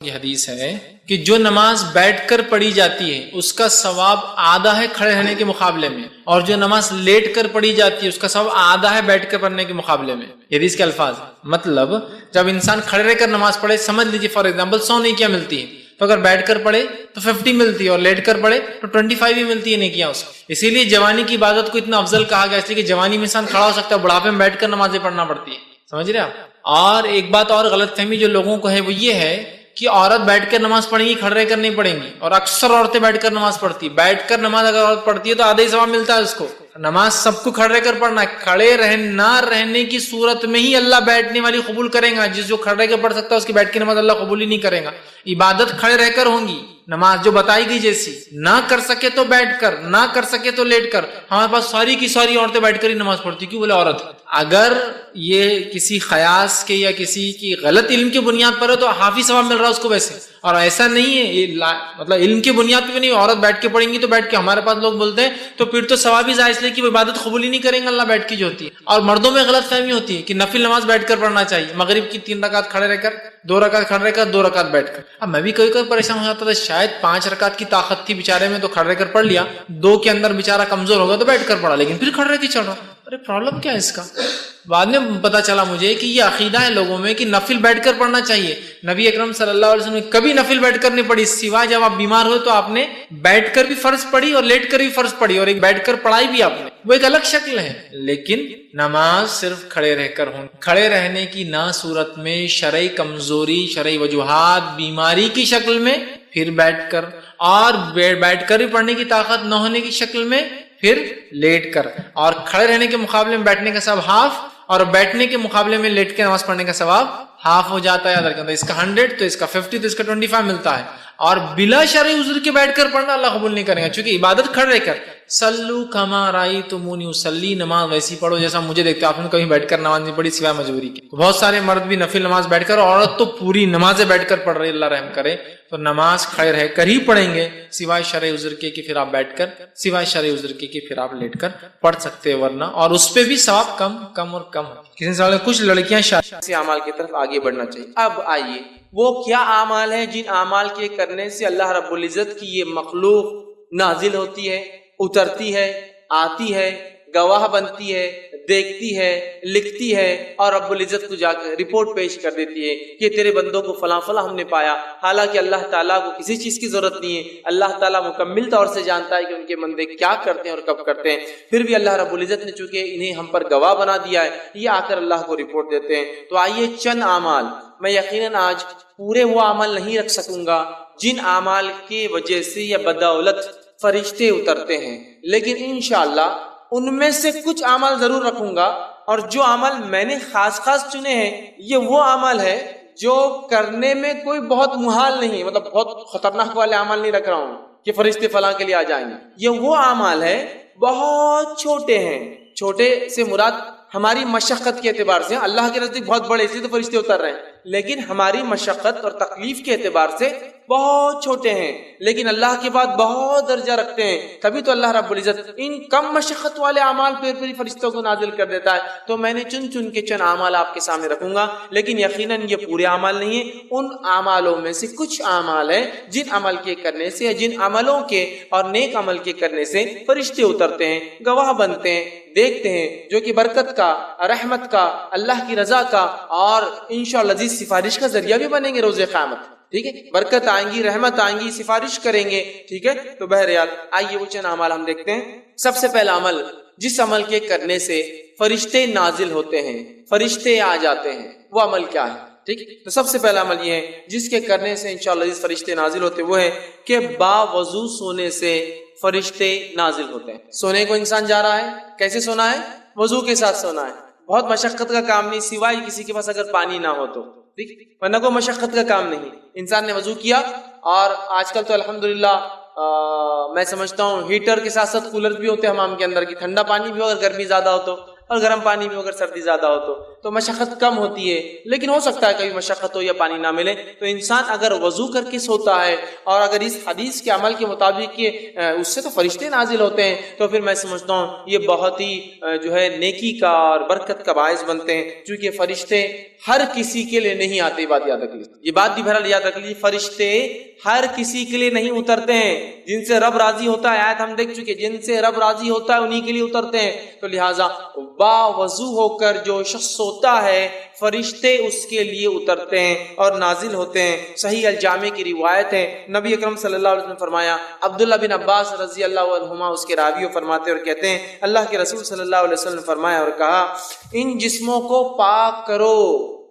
یہ حدیث ہے کہ جو نماز بیٹھ کر پڑھی جاتی ہے اس کا ثواب آدھا ہے کھڑے رہنے کے مقابلے میں، اور جو نماز لیٹ کر پڑھی جاتی ہے اس کا ثواب آدھا ہے بیٹھ کر پڑھنے کے مقابلے میں۔ یہ حدیث کے الفاظ مطلب جب انسان کھڑے رہ کر نماز پڑھے، سمجھ لیجیے فار ایگزامپل 100 نیکیاں ملتی ہے، تو اگر بیٹھ کر پڑھے تو 50 ملتی ہے، اور لیٹ کر پڑھے تو 25 ہی ملتی ہے نیکیاں اس کو۔ اسی لیے جوانی کی عبادت کو اتنا افضل کہا گیا، اس لیے کہ جوانی میں انسان کھڑا ہو سکتا ہے، بڑھاپے میں بیٹھ کر نمازیں پڑھنا پڑتی ہے۔ سمجھ رہے آپ؟ اور ایک بات اور غلط فہمی جو لوگوں کو ہے وہ یہ ہے کہ عورت بیٹھ کر نماز پڑھیں گی، کھڑے رہ کر نہیں پڑھیں گی، اور اکثر عورتیں بیٹھ کر نماز پڑھتی ہے۔ بیٹھ کر نماز اگر عورت پڑھتی ہے تو آدھا ہی ثواب ملتا ہے اس کو۔ نماز سب کو کھڑے رہ کر پڑھنا ہے، کھڑے نہ رہنے کی صورت میں ہی اللہ بیٹھنے والی قبول کرے گا۔ جو کھڑے رہ کر پڑھ سکتا ہے اس کی بیٹھ کی نماز اللہ قبول ہی نہیں کرے گا۔ عبادت کھڑے رہ کر ہوں گی، نماز جو بتائی گئی جیسی، نہ کر سکے تو بیٹھ کر، نہ کر سکے تو لیٹ کر۔ ہمارے پاس ساری کی ساری عورتیں بیٹھ کر ہی نماز پڑھتی، کیوں بولے عورت؟ اگر یہ کسی خیاس کے یا کسی کی غلط علم کی بنیاد پر ہے تو حافظ ثواب مل رہا ہے اس کو ویسے، اور ایسا نہیں ہے یہ مطلب علم کی بنیاد پہ نہیں، عورت بیٹھ کے پڑھیں گی تو بیٹھ کے۔ ہمارے پاس لوگ بولتے ہیں تو پھر تو ثواب ہی ضائع، اس لیے کہ وہ عبادت قبول ہی نہیں کریں گے اللہ بیٹھ کی جو ہوتی ہے۔ اور مردوں میں غلط فہمی ہوتی ہے کہ نفل نماز بیٹھ کر پڑھنا چاہیے، مغرب کی 3 رکعت کھڑے رہ کر، 2 رکعت کھڑے رہ کر، 2 رکعت بیٹھ کر۔ اب میں بھی کبھی کبھی پریشان ہو جاتا تھا، شاید 5 رکعت کی طاقت تھی بیچارے میں تو کھڑے رہ کر پڑھ لیا، 2 کے اندر بیچارہ کمزور ہوگا تو بیٹھ کر پڑھا، لیکن پھر کھڑے رہ کے چڑھ رہا۔ ارے پرابلم کیا ہے اس کا؟ بعد میں پتا چلا مجھے کہ یہ عقیدہ ہے لوگوں میں کہ نفل بیٹھ کر پڑھنا چاہیے۔ نبی اکرم صلی اللہ علیہ وسلم نے کبھی نفل بیٹھ کر نہیں پڑھی، سوائے جب آپ بیمار ہوئے تو آپ نے بیٹھ کر بھی فرض پڑھی اور لیٹ کر بھی فرض پڑھی، اور ایک بیٹھ کر پڑھائی بھی آپ نے، وہ ایک الگ شکل ہے۔ لیکن نماز صرف کھڑے رہ کر ہوں۔ کھڑے رہنے کی نہ صورت میں شرعی کمزوری، شرعی وجوہات، بیماری کی شکل میں، پھر بیٹھ کر، اور بیٹھ کر بھی پڑھنے کی طاقت نہ ہونے کی شکل میں، پھر لیٹ کر۔ اور کھڑے رہنے کے مقابلے میں بیٹھنے کا ثواب ہاف، اور بیٹھنے کے مقابلے میں لیٹ کے نماز پڑھنے کا ثواب ہاف ہو جاتا ہے۔ یاد رکھنا، اس کا 100 تو اس کا 50 تو اس کا 25 ملتا ہے۔ اور بلا شرعی عذر کے بیٹھ کر پڑھنا اللہ قبول نہیں کرے گا، چونکہ عبادت کھڑے رہ کر، سلو کما رأیتمونی اصلی، نماز ویسی پڑھو جیسا مجھے دیکھتے۔ آپ نے کبھی بیٹھ کر نماز نہیں پڑھی سوائے مجبوری کے۔ بہت سارے مرد بھی نفل نماز بیٹھ کر، عورت تو پوری نمازیں بیٹھ کر پڑھ رہی، اللہ رحم کرے۔ تو نماز کھڑے رہ کر ہی پڑھیں گے سوائے شرعی عذر کے کہ پھر آپ بیٹھ کر، سوائے شرعی عذر کے کہ پھر آپ لیٹ کر پڑھ سکتے، ورنہ اور اس پہ بھی ثواب کم اور کم۔ کسی سوال کچھ لڑکیاں شادی اعمال کی طرف آگے بڑھنا چاہیے۔ اب آئیے، وہ کیا اعمال ہیں جن اعمال کے کرنے سے اللہ رب العزت کی یہ مخلوق نازل ہوتی ہے، اترتی ہے، آتی ہے، گواہ بنتی ہے، دیکھتی ہے، لکھتی ہے، اور رب العزت کو جا کر رپورٹ پیش کر دیتی ہے کہ تیرے بندوں کو فلاں فلاں ہم نے پایا۔ حالانکہ اللہ تعالیٰ کو کسی چیز کی ضرورت نہیں ہے، اللہ تعالیٰ مکمل طور سے جانتا ہے کہ ان کے بندے کیا کرتے ہیں اور کب کرتے ہیں۔ پھر بھی اللہ رب العزت نے چونکہ انہیں ہم پر گواہ بنا دیا ہے، یہ آ کر اللہ کو رپورٹ دیتے ہیں۔ تو آئیے چند اعمال، میں یقیناً آج پورے وہ عمل نہیں رکھ سکوں گا جن اعمال کی وجہ سے یا بدولت فرشتے اترتے ہیں، لیکن انشاءاللہ ان میں سے کچھ اعمال ضرور رکھوں گا۔ اور جو عمل میں نے خاص چنے ہیں، یہ وہ عمل ہے جو کرنے میں کوئی بہت محال نہیں، مطلب بہت خطرناک والے عمل نہیں رکھ رہا ہوں کہ فرشتے فلاں کے لیے آ جائیں گے۔ یہ وہ اعمال ہے بہت چھوٹے ہیں، چھوٹے سے مراد ہماری مشقت کے اعتبار سے، اللہ کے نزدیک بہت بڑے، اس لیے تو فرشتے اتر رہے ہیں، لیکن ہماری مشقت اور تکلیف کے اعتبار سے بہت چھوٹے ہیں، لیکن اللہ کے بعد بہت درجہ رکھتے ہیں۔ تبھی تو اللہ رب العزت ان کم مشقت والے اعمال پہ فرشتوں کو نازل کر دیتا ہے۔ تو میں نے چن کے چند اعمال آپ کے سامنے رکھوں گا، لیکن یقیناً یہ پورے اعمال نہیں ہیں۔ ان اعمالوں میں سے کچھ اعمال ہیں جن عمل کے کرنے سے، جن عملوں کے اور نیک عمل کے کرنے سے فرشتے اترتے ہیں، گواہ بنتے ہیں، دیکھتے ہیں، جو کہ برکت کا، رحمت کا، اللہ کی رضا کا، اور انشاءاللہ عزیز سفارش کا ذریعہ بھی بنیں گے روز قیامت۔ ٹھیک ہے، برکت آئیں گی، رحمت آئیں گی، سفارش کریں گے۔ ٹھیک ہے، تو بہرحال آئیے وہ چند اعمال ہم دیکھتے ہیں۔ سب سے پہلا عمل جس عمل کے کرنے سے فرشتے نازل ہوتے ہیں، فرشتے آ جاتے ہیں، وہ عمل کیا ہے؟ ٹھیک، تو سب سے پہلا عمل یہ ہے جس کے کرنے سے انشاءاللہ عزیز فرشتے نازل ہوتے، وہ ہے کہ باوضو سونے سے فرشتے نازل ہوتے ہیں۔ سونے کو انسان جا رہا ہے، کیسے سونا ہے؟ وضو کے ساتھ سونا ہے۔ بہت مشقت کا کام نہیں، سوائے کسی کے پاس اگر پانی نہ ہو تو، ٹھیک، ورنہ کوئی مشقت کا کام نہیں۔ انسان نے وضو کیا، اور آج کل تو الحمدللہ میں سمجھتا ہوں ہیٹر کے ساتھ ساتھ کولر بھی ہوتے ہیں حمام کے اندر، کی ٹھنڈا پانی بھی ہو اگر گرمی زیادہ ہو تو، اور گرم پانی بھی ہو اگر سردی زیادہ ہو تو۔ تو مشقت کم ہوتی ہے، لیکن ہو سکتا ہے کبھی مشقت ہو یا پانی نہ ملے، تو انسان اگر وضو کر کے سوتا ہے اور اگر اس حدیث کے عمل کے مطابق کہ اس سے تو فرشتے نازل ہوتے ہیں، تو پھر میں سمجھتا ہوں یہ بہت ہی جو ہے نیکی کا اور برکت کا باعث بنتے ہیں، کیونکہ فرشتے ہر کسی کے لیے نہیں آتے. بات یاد رکھ لیجیے، یہ بات بھی بہرحال یاد رکھ لیجیے، فرشتے ہر کسی کے لیے نہیں اترتے ہیں. جن سے رب راضی ہوتا ہے، آیت ہم دیکھ چکے، جن سے رب راضی ہوتا ہے انہی کے لیے اترتے ہیں. تو لہٰذا با وضو ہو کر جو شخص سوتا ہے فرشتے اس کے لیے اترتے ہیں اور نازل ہوتے ہیں. صحیح الجامع کی روایت ہے، نبی اکرم صلی اللہ علیہ وسلم نے فرمایا، عبداللہ بن عباس رضی اللہ عنہما اس کے راوی فرماتے اور کہتے ہیں اللہ کے رسول صلی اللہ علیہ وسلم نے فرمایا اور کہا، ان جسموں کو پاک کرو،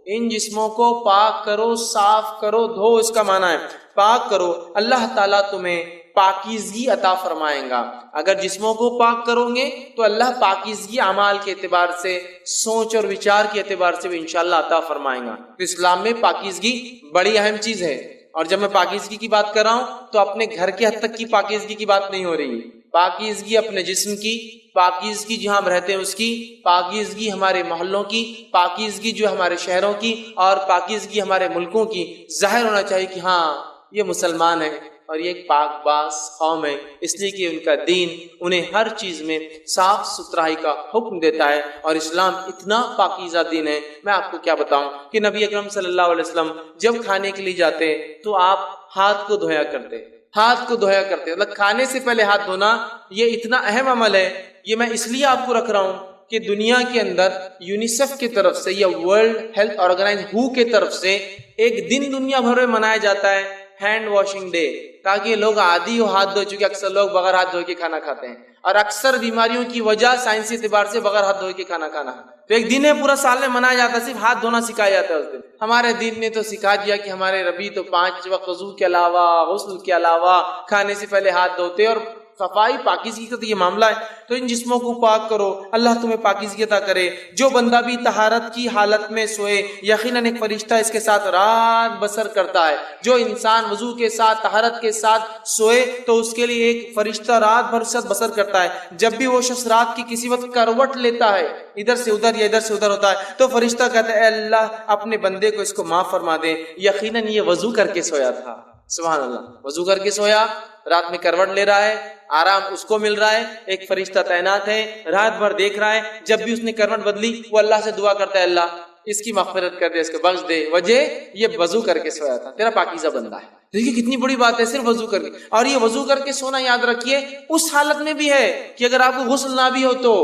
ان جسموں کو پاک کرو، صاف کرو، دھو، اس کا معنی ہے پاک کرو، اللہ تعالیٰ تمہیں پاکیزگی عطا فرمائیں گا. اگر جسموں کو پاک کرو گے تو اللہ پاکیزگی اعمال کے اعتبار سے، سوچ اور وچار کے اعتبار سے بھی انشاءاللہ عطا فرمائیں گا. تو اسلام میں پاکیزگی بڑی اہم چیز ہے. اور جب میں پاکیزگی کی بات کر رہا ہوں تو اپنے گھر کے حد تک کی پاکیزگی کی بات نہیں ہو رہی، پاکیزگی اپنے جسم کی، پاکیزگی جہاں ہم رہتے ہیں اس کی، پاکیزگی ہمارے محلوں کی، پاکیزگی جو ہمارے شہروں کی، اور پاکیزگی ہمارے ملکوں کی. ظاہر ہونا چاہیے کہ ہاں یہ مسلمان ہے اور یہ ایک پاک باز قوم ہے، اس لیے کہ ان کا دین انہیں ہر چیز میں صاف ستھرائی کا حکم دیتا ہے. اور اسلام اتنا پاکیزہ دین ہے، میں آپ کو کیا بتاؤں کہ نبی اکرم صلی اللہ علیہ وسلم جب کھانے کے لیے جاتے تو آپ ہاتھ کو دھویا کرتے، ہاتھ کو دھویا کرتے، مطلب کھانے سے پہلے ہاتھ دھونا یہ اتنا اہم عمل ہے. یہ میں اس لیے آپ کو رکھ رہا ہوں کہ دنیا کے اندر یونیسیف کی طرف سے یا ورلڈ ہیلتھ آرگنائز WHO کی طرف سے ایک دن دنیا بھر میں منایا جاتا ہے، ہینڈ واشنگ ڈے، تاکہ لوگ عادی ہو ہاتھ دھوئے، چونکہ اکثر لوگ بغیر ہاتھ دھوئے کے کھانا کھاتے ہیں اور اکثر بیماریوں کی وجہ سائنسی اعتبار سے بغیر ہاتھ دھوئے کے کھانا کھانا. تو ایک دن ہے پورا سال میں منایا جاتا ہے، صرف ہاتھ دھونا سکھایا جاتا ہے اس دن. ہمارے دین نے تو سکھا دیا کہ ہمارے ربی تو 5 وقت وضو کے علاوہ، غسل کے علاوہ کھانے سے پہلے ہاتھ دھوتے، اور صفائی پاکیزگی کا تو یہ معاملہ ہے. تو ان جسموں کو پاک کرو، اللہ تمہیں پاکیزگی عطا کرے. جو بندہ بھی طہارت کی حالت میں سوئے، یقیناً ایک فرشتہ اس کے ساتھ رات بسر کرتا ہے. جو انسان وضو کے ساتھ، طہارت کے ساتھ سوئے تو اس کے لیے ایک فرشتہ رات بھر ساتھ بسر کرتا ہے. جب بھی وہ شخص رات کی کسی وقت کروٹ لیتا ہے، ادھر سے ادھر یا ادھر سے ادھر ہوتا ہے، تو فرشتہ کہتا ہے اے اللہ اپنے بندے کو اس کو معاف فرما دے، یقیناً یہ وضو کر کے سویا تھا. سبحان اللہ، وضو کر کے سویا، رات میں کروٹ لے رہا ہے، آرام اس کو مل رہا ہے، ایک فرشتہ تعینات ہے، رات بھر دیکھ رہا ہے. جب بھی اس نے کروٹ بدلی وہ اللہ سے دعا کرتا ہے اللہ اس کی مغفرت کر دے، اس کو بخش دے، وجہ یہ وضو کر کے سویا تھا، تیرا پاکیزہ بندہ ہے. دیکھیے کتنی بڑی بات ہے، صرف وضو کر کے. اور یہ وضو کر کے سونا یاد رکھیے اس حالت میں بھی ہے کہ اگر آپ کو غسل نہ بھی ہو تو،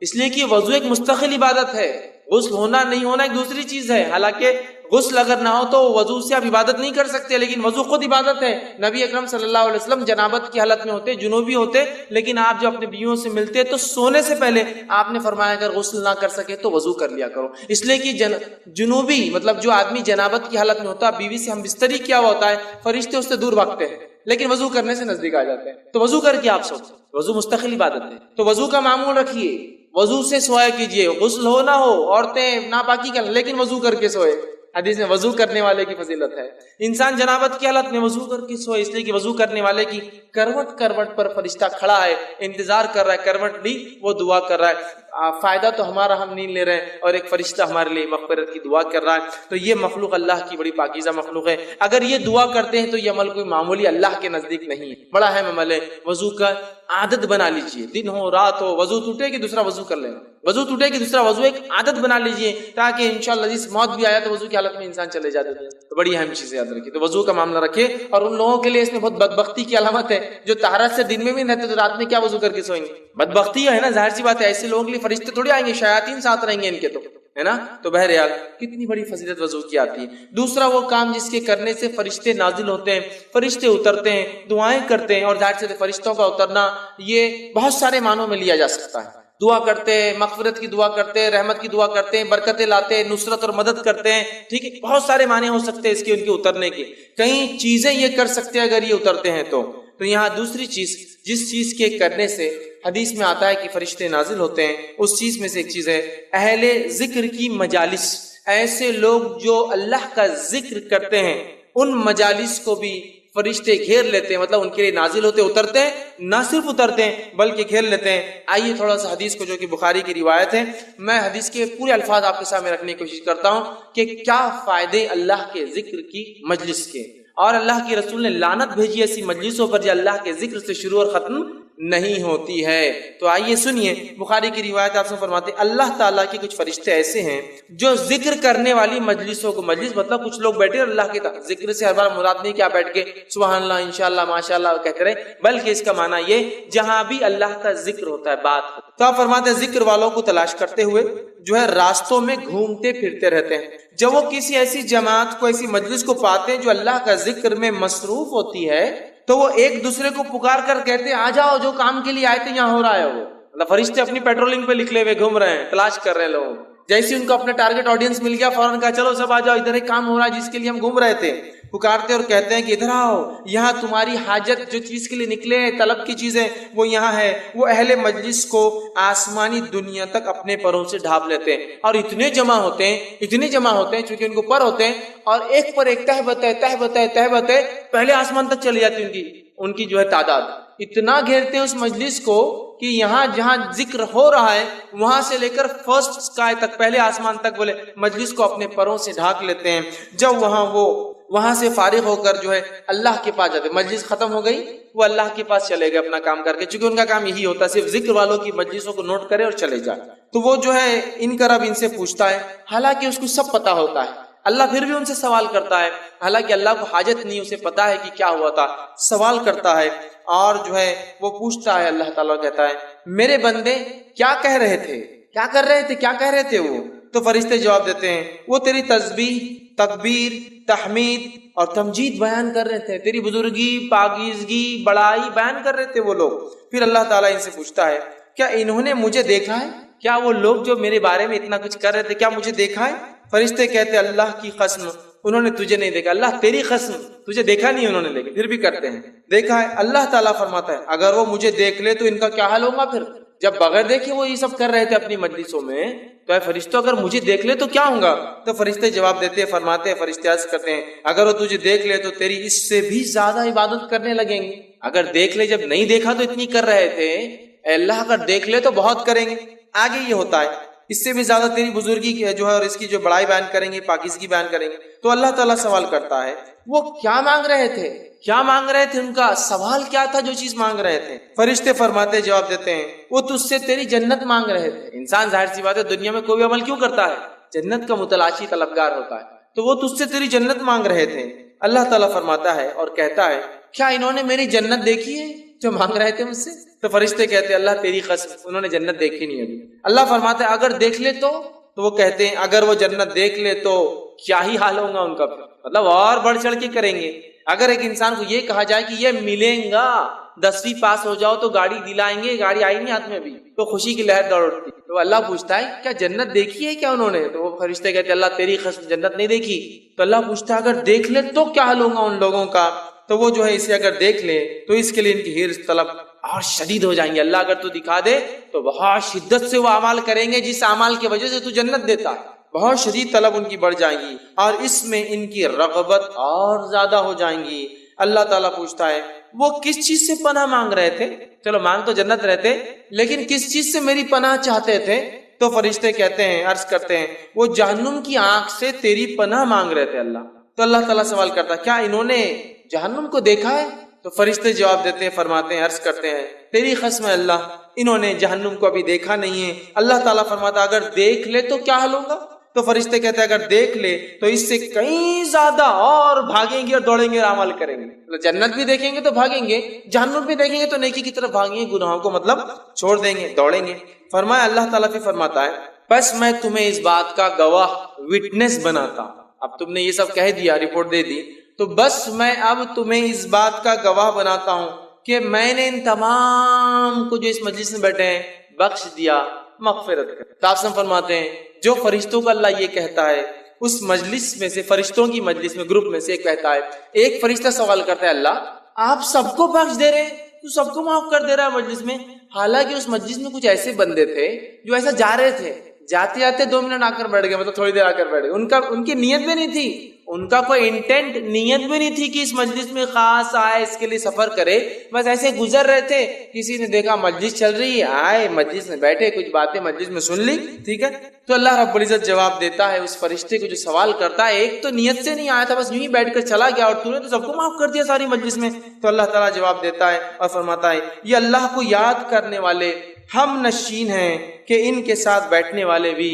اس لیے کہ وضو ایک مستقل عبادت ہے، غسل ہونا نہیں ہونا ایک دوسری چیز ہے. حالانکہ غسل اگر نہ ہو تو وضو سے آپ عبادت نہیں کر سکتے، لیکن وضو خود عبادت ہے. نبی اکرم صلی اللہ علیہ وسلم جنابت کی حالت میں ہوتے، جنوبی ہوتے، لیکن آپ جو اپنے بیویوں سے ملتے تو سونے سے پہلے آپ نے فرمایا اگر غسل نہ کر سکے تو وضو کر لیا کرو. اس لیے کہ جنوبی مطلب جو آدمی جنابت کی حالت میں ہوتا، بیوی سے ہم بستری کیا ہوتا ہے، فرشتے اس سے دور بھاگتے ہیں لیکن وضو کرنے سے نزدیک آ جاتے ہیں. تو وضو کر کے آپ سو، وضو مستقل عبادت ہے. تو وضو کا معمول رکھیے، وضو سے سویا کیجیے، غسل ہو نہ ہو، عورتیں ناپاکی کریں لیکن وضو کر کے سوئے. حدیث میں وضو کرنے والے کی فضیلت ہے. انسان جنابت کی حالت میں وضو کر کے سوئے، اس لیے کہ وضو کرنے والے کی کروٹ پر فرشتہ کھڑا ہے، انتظار کر رہا ہے، کروٹ لی وہ دعا کر رہا ہے. فائدہ تو ہمارا ہم نہیں لے رہے ہیں اور ایک فرشتہ ہمارے لیے مغفرت کی دعا کر رہا ہے. تو یہ مخلوق اللہ کی بڑی پاکیزہ مخلوق ہے. اگر یہ دعا کرتے ہیں تو یہ عمل کوئی معمولی اللہ کے نزدیک نہیں ہے، بڑا اہم عمل ہے. وضو کا عادت بنا لیجئے، دن ہو رات ہو، وضو ٹوٹے کہ دوسرا وضو کر لینا، وضو ٹوٹے کہ دوسرا وضو، ایک عادت بنا لیجئے تاکہ انشاءاللہ جس موت بھی آیا تو وضو کی حالت میں انسان چلے جاتے ہیں. تو بڑی اہم چیز یاد رکھیے. تو وضو کا معاملہ رکھے. اور ان لوگوں کے لیے اس میں بہت بدبختی کی علامت ہے جو طہارت سے دن میں بھی رہتے تو رات میں کیا وضو کر کے سوئیں گے. بدبختی ہے نا، ظاہر سی بات ہے. ایسے لوگوں کے لیے فرشتے تھوڑی آئیں گے، شیاطین ساتھ رہیں گے ان کے، تو ہے نا. تو بہرحال کتنی بڑی فضیلت وضو کی آتی ہے. دوسرا وہ کام جس کے کرنے سے فرشتے نازل ہوتے ہیں، فرشتے اترتے ہیں، دعائیں کرتے ہیں. اور ظاہر سے فرشتوں کا اترنا یہ بہت سارے معنوں میں لیا جا سکتا ہے. دعا کرتے ہیں، مغفرت کی دعا کرتے ہیں، رحمت کی دعا کرتے ہیں، برکتیں لاتے ہیں، نصرت اور مدد کرتے ہیں. ٹھیک ہے، بہت سارے معنی ہو سکتے ہیں اس کے، ان کے اترنے کے. کئی چیزیں یہ کر سکتے ہیں اگر یہ اترتے ہیں تو. یہاں دوسری چیز جس چیز کے کرنے سے حدیث میں آتا ہے کہ فرشتے نازل ہوتے ہیں، اس چیز میں سے ایک چیز ہے اہل ذکر کی مجالس. ایسے لوگ جو اللہ کا ذکر کرتے ہیں ان مجالس کو بھی فرشتے گھیر لیتے ہیں, مطلب ان کے لیے نازل ہوتے, اترتے ہیں, نہ صرف اترتے ہیں بلکہ گھیر لیتے ہیں. آئیے تھوڑا سا حدیث کو, جو کہ بخاری کی روایت ہے, میں حدیث کے پورے الفاظ آپ کے سامنے رکھنے کی کوشش کرتا ہوں کہ کیا فائدے اللہ کے ذکر کی مجلس کے, اور اللہ کے رسول نے لعنت بھیجی ایسی مجلسوں پر جو اللہ کے ذکر سے شروع اور ختم نہیں ہوتی ہے. تو آئیے سنیے, بخاری کی روایت آپ سے فرماتے ہیں اللہ تعالیٰ کے کچھ فرشتے ایسے ہیں جو ذکر کرنے والی مجلسوں کو, مجلس مطلب کچھ لوگ بیٹھے اللہ کے ذکر سے ہر بار مراد نہیں کہ آپ بیٹھ کے سبحان اللہ انشاءاللہ ماشاءاللہ کہتے رہے, بلکہ اس کا معنی یہ جہاں بھی اللہ کا ذکر ہوتا ہے, بات. تو آپ فرماتے ہیں ذکر والوں کو تلاش کرتے ہوئے جو ہے راستوں میں گھومتے پھرتے رہتے ہیں. جب وہ کسی ایسی جماعت کو, ایسی مجلس کو پاتے ہیں جو اللہ کا ذکر میں مصروف ہوتی ہے, تو وہ ایک دوسرے کو پکار کر کہتے ہیں آ جاؤ, جو کام کے لیے آئے تھے یہاں ہو رہا ہے. وہ مطلب فرشتے اپنی پیٹرولنگ پہ نکلے ہوئے گھوم رہے ہیں, تلاش کر رہے ہیں لوگ. جیسے ان کو اپنا ٹارگٹ آڈینس مل گیا, فوراً کہا چلو سب آ جاؤ, ادھر ایک کام ہو رہا ہے جس کے لیے ہم گھوم رہے تھے. پکارتے اور کہتے ہیں کہ ادھر آؤ, یہاں تمہاری حاجت جو چیز کے لیے نکلے ہیں, طلب کی چیزیں, وہ یہاں ہے. وہ اہل مجلس کو آسمانی دنیا تک اپنے پروں سے ڈھانپ لیتے ہیں, اور اتنے جمع ہوتے ہیں چونکہ ان کو پر ہوتے ہیں, اور ایک پر ایک تہبت ہے, پہلے آسمان تک چلی جاتی ان کی جو ہے تعداد. اتنا گھیرتے ہیں اس مجلس کو کہ یہاں جہاں ذکر ہو رہا ہے وہاں سے لے کر فرسٹ اسکائی تک, پہلے آسمان تک, بولے مجلس کو اپنے پروں سے ڈھانک لیتے ہیں. جب وہاں سے فارغ ہو کر جو ہے اللہ کے پاس جاتے, مجلس ختم ہو گئی, وہ اللہ کے پاس چلے گئے اپنا کام کر کے, چونکہ ان کا کام یہی ہوتا ہے صرف ذکر والوں کی مجلسوں کو نوٹ کرے اور چلے جائے. تو وہ جو ہے ان کا رب ان سے پوچھتا ہے, حالانکہ اس کو سب پتا ہوتا ہے. اللہ پھر بھی ان سے سوال کرتا ہے, حالانکہ اللہ کو حاجت نہیں, اسے پتا ہے کہ کیا ہوا تھا, سوال کرتا ہے. اور جو ہے وہ پوچھتا ہے, اللہ تعالیٰ کہتا ہے میرے بندے کیا کہہ رہے تھے, کیا کر رہے تھے وہ. تو فرشتے جواب دیتے ہیں وہ تیری تسبیح, تکبیر, تحمید اور تمجید بیان کر رہے تھے, تیری بزرگی, پاکیزگی, بڑائی بیان کر رہے تھے وہ لوگ. پھر اللہ تعالیٰ ان سے پوچھتا ہے کیا انہوں نے مجھے دیکھا ہے, کیا وہ لوگ جو میرے بارے میں اتنا کچھ کر رہے تھے کیا مجھے دیکھا ہے. فرشتے کہتے اللہ کی قسم انہوں نے تجھے نہیں دیکھا, اللہ تیری قسم تجھے دیکھا نہیں انہوں نے, لیکن پھر بھی کرتے ہیں دیکھا ہے. اللہ تعالیٰ فرماتا ہے اگر وہ مجھے دیکھ لے تو ان کا کیا حال ہوگا. پھر جب بغیر دیکھے وہ یہ سب کر رہے تھے اپنی مجلسوں میں, تو اے فرشتوں اگر مجھے دیکھ لے تو کیا ہوگا. تو فرشتے جواب دیتے ہیں, فرماتے ہیں فرشتے عرض کرتے ہیں اگر وہ تجھے دیکھ لے تو تیری اس سے بھی زیادہ عبادت کرنے لگیں گے. اگر دیکھ لے, جب نہیں دیکھا تو اتنی کر رہے تھے, اللہ اگر دیکھ لے تو بہت کریں گے. آگے یہ ہوتا ہے اس سے بھی زیادہ تیری بزرگی جو ہے اور اس کی جو بڑائی بیان کریں گے, پاکیزگی بیان کریں گے. تو اللہ تعالیٰ سوال کرتا ہے وہ کیا مانگ رہے تھے, ان کا سوال کیا تھا جو چیز مانگ رہے تھے. فرشتے فرماتے جواب دیتے ہیں وہ تجھ سے تیری جنت مانگ رہے تھے. انسان ظاہر سی بات ہے دنیا میں کوئی بھی عمل کیوں کرتا ہے, جنت کا متلاشی طلبگار ہوتا ہے, تو وہ تجھ سے تیری جنت مانگ رہے تھے. اللہ تعالیٰ فرماتا ہے اور کہتا ہے کیا انہوں نے میری جنت دیکھی ہے جو مانگ رہے تھے مجھ سے. تو فرشتے کہتے ہیں اللہ تیری قسم انہوں نے جنت دیکھی نہیں ابھی. اللہ فرماتا ہے اگر دیکھ لے تو وہ کہتے ہیں اگر وہ جنت دیکھ لے تو کیا ہی حال ہوگا ان کا, مطلب اور بڑھ چڑھ کے کریں گے. اگر ایک انسان کو یہ کہا جائے کہ یہ ملیں گا, 10ویں پاس ہو جاؤ تو گاڑی دلائیں گے, گاڑی آئی نہیں ہاتھ میں بھی, تو خوشی کی لہر دوڑ اٹھتی. تو اللہ پوچھتا ہے کیا جنت دیکھی ہے کیا انہوں نے. تو وہ فرشتے کہتے ہیں اللہ تیری قسم جنت نہیں دیکھی. تو اللہ پوچھتا ہے اگر دیکھ لے تو کیا حال ہوگا ان لوگوں کا. تو وہ جو ہے اسے اگر دیکھ لے تو اس کے لیے ان کی حرص طلب اور شدید ہو جائیں گے. اللہ اگر تو دکھا دے تو بہت شدت سے وہ اعمال کریں گے جس اعمال کی وجہ سے تو جنت دیتا ہے, بہت شدید طلب ان کی بڑھ جائیں گی اور اس میں ان کی رغبت اور زیادہ ہو جائیں گی. اللہ تعالیٰ پوچھتا ہے وہ کس چیز سے پناہ مانگ رہے تھے, چلو مانگ تو جنت رہتے لیکن کس چیز سے میری پناہ چاہتے تھے. تو فرشتے کہتے ہیں, عرض کرتے ہیں وہ جہنم کی آنکھ سے تیری پناہ مانگ رہے تھے اللہ. تو اللہ تعالیٰ سوال کرتا کیا انہوں نے جہنم کو دیکھا ہے. تو فرشتے جواب دیتے ہیں, فرماتے ہیں, عرض کرتے ہیں تیری قسم ہے اللہ انہوں نے جہنم کو ابھی دیکھا نہیں ہے. اللہ تعالیٰ فرماتا اگر دیکھ لے تو کیا حال ہوگا. تو فرشتے کہتے ہیں اگر دیکھ لے تو اس سے کہیں زیادہ اور بھاگیں گے اور دوڑیں گے اور عمل کریں گے. جنت بھی دیکھیں گے تو بھاگیں گے, جہنم بھی دیکھیں گے تو نیکی کی طرف بھاگیں گے, گناہوں کو مطلب چھوڑ دیں گے, دوڑیں گے. فرمایا اللہ تعالیٰ پھر فرماتا ہے بس میں تمہیں اس بات کا گواہ, وٹنس بناتا ہوں. اب تم نے یہ سب کہہ دیا, رپورٹ دے دی, تو بس میں اب تمہیں اس بات کا گواہ بناتا ہوں کہ میں نے ان تمام کو جو اس مجلس میں بیٹھے ہیں بخش دیا, مغفرت کر. تاثم فرماتے ہیں جو فرشتوں کو اللہ یہ کہتا ہے اس مجلس میں سے, فرشتوں کی مجلس میں گروپ میں سے ایک کہتا ہے, ایک فرشتہ سوال کرتا ہے اللہ آپ سب کو بخش دے رہے ہیں, تو سب کو معاف کر دے رہا ہے مجلس میں, حالانکہ اس مجلس میں کچھ ایسے بندے تھے جو ایسا جا رہے تھے جاتے جاتے 2 منٹ آ کر بیٹھ گئے, مطلب تھوڑی دیر آ کر بیٹھ گئے. ان کی نیت بھی نہیں تھی, ان کا کوئی انٹینٹ نیت بھی نہیں تھی کہ اس مجلس میں خاص آئے, اس کے لیے سفر کرے. بس ایسے گزر رہے تھے, کسی نے دیکھا مجلس چل رہی ہے, آئے مجلس میں بیٹھے, کچھ باتیں مجلس میں سن لی, ٹھیک ہے. تو اللہ رب العزت جواب دیتا ہے اس فرشتے کو جو سوال کرتا ہے, ایک تو نیت سے نہیں آیا تھا, بس یوں ہی بیٹھ کر چلا گیا اور تو نے تو سب کو معاف کر دیا ساری مجلس میں. تو اللہ تعالیٰ جواب دیتا ہے اور فرماتا ہے یہ اللہ کو یاد کرنے والے ہم نشین ہیں کہ ان کے ساتھ بیٹھنے والے بھی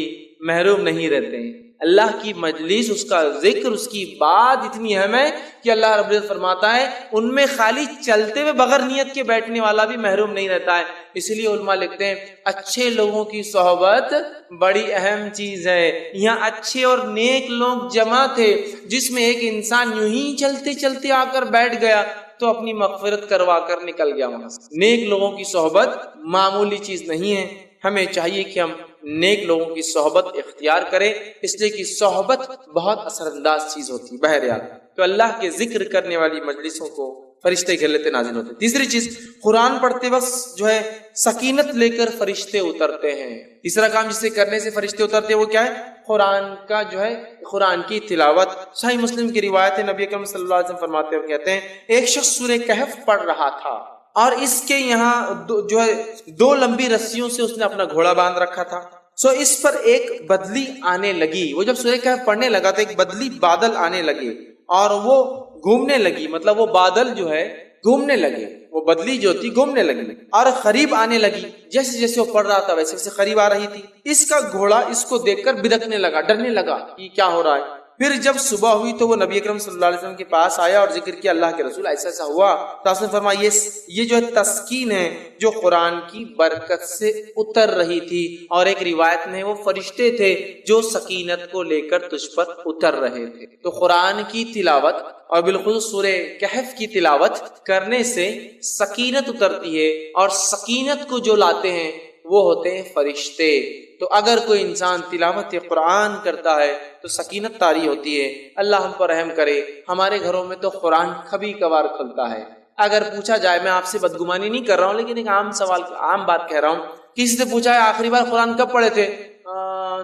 محروم نہیں رہتے ہیں. اللہ کی مجلس, اس کا ذکر, اس کی بات اتنی اہم ہے کہ اللہ رب العزت فرماتا ہے ان میں خالی چلتے ہوئے بغیر نیت کے بیٹھنے والا بھی محروم نہیں رہتا ہے. اس لیے علماء لکھتے ہیں اچھے لوگوں کی صحبت بڑی اہم چیز ہے. یہاں اچھے اور نیک لوگ جمع تھے, جس میں ایک انسان یوں ہی چلتے چلتے آ کر بیٹھ گیا تو اپنی مغفرت کروا کر نکل گیا وہاں سے. نیک لوگوں کی صحبت معمولی چیز نہیں ہے. ہمیں چاہیے کہ ہم نیک لوگوں کی صحبت اختیار کریں, اس لیے کہ صحبت بہت اثر انداز چیز ہوتی ہے. بہرحال تو اللہ کے ذکر کرنے والی مجلسوں کو فرشتے گھیر لیتے, نازل ہوتے. تیسری چیز, قرآن پڑھتے وقت جو ہے سکینت لے کر فرشتے اترتے ہیں. تیسرا کام جسے کرنے سے فرشتے اترتے ہیں وہ کیا ہے؟ قرآن کا جو ہے قرآن کی تلاوت. صحیح مسلم کی روایت ہے, نبی اکرم صلی اللہ علیہ وسلم فرماتے ہیں, کہتے ہیں ایک شخص سورہ کہف پڑھ رہا تھا اور اس کے یہاں جو ہے 2 لمبی رسیوں سے اس نے اپنا گھوڑا باندھ رکھا تھا. سو اس پر ایک بدلی آنے لگی. وہ جب سورہ کہف پڑھنے لگا تو ایک بدلی بادل آنے لگے اور وہ گھومنے لگی, مطلب وہ بادل جو ہے گھومنے لگے, وہ بدلی جو تھی گھومنے لگی اور قریب آنے لگی. جیسے جیسے وہ پڑھ رہا تھا ویسے ویسے قریب آ رہی تھی. اس کا گھوڑا اس کو دیکھ کر بدکنے لگا, ڈرنے لگا کہ کیا ہو رہا ہے. پھر جب صبح ہوئی تو وہ نبی اکرم صلی اللہ علیہ وسلم کے پاس آیا اور ذکر کیا, اللہ کے رسول ایسا ایسا ہوا. تو آپ نے فرمایا یہ جو ہے تسکین ہے جو قرآن کی برکت سے اتر رہی تھی, اور ایک روایت میں وہ فرشتے تھے جو سکینت کو لے کر تجھ پر اتر رہے تھے. تو قرآن کی تلاوت اور بالخصوص سورہ کہف کی تلاوت کرنے سے سکینت اترتی ہے, اور سکینت کو جو لاتے ہیں وہ ہوتے ہیں فرشتے. تو اگر کوئی انسان تلاوت قرآن کرتا ہے تو سکینت طاری ہوتی ہے. اللہ ہم پر رحم کرے. ہمارے گھروں میں تو قرآن کبھی کبھار کھلتا ہے. اگر پوچھا جائے, میں آپ سے بدگمانی نہیں کر رہا ہوں لیکن ایک عام سوال, عام بات کہہ رہا ہوں, کسی سے پوچھا ہے آخری بار قرآن کب پڑھے تھے,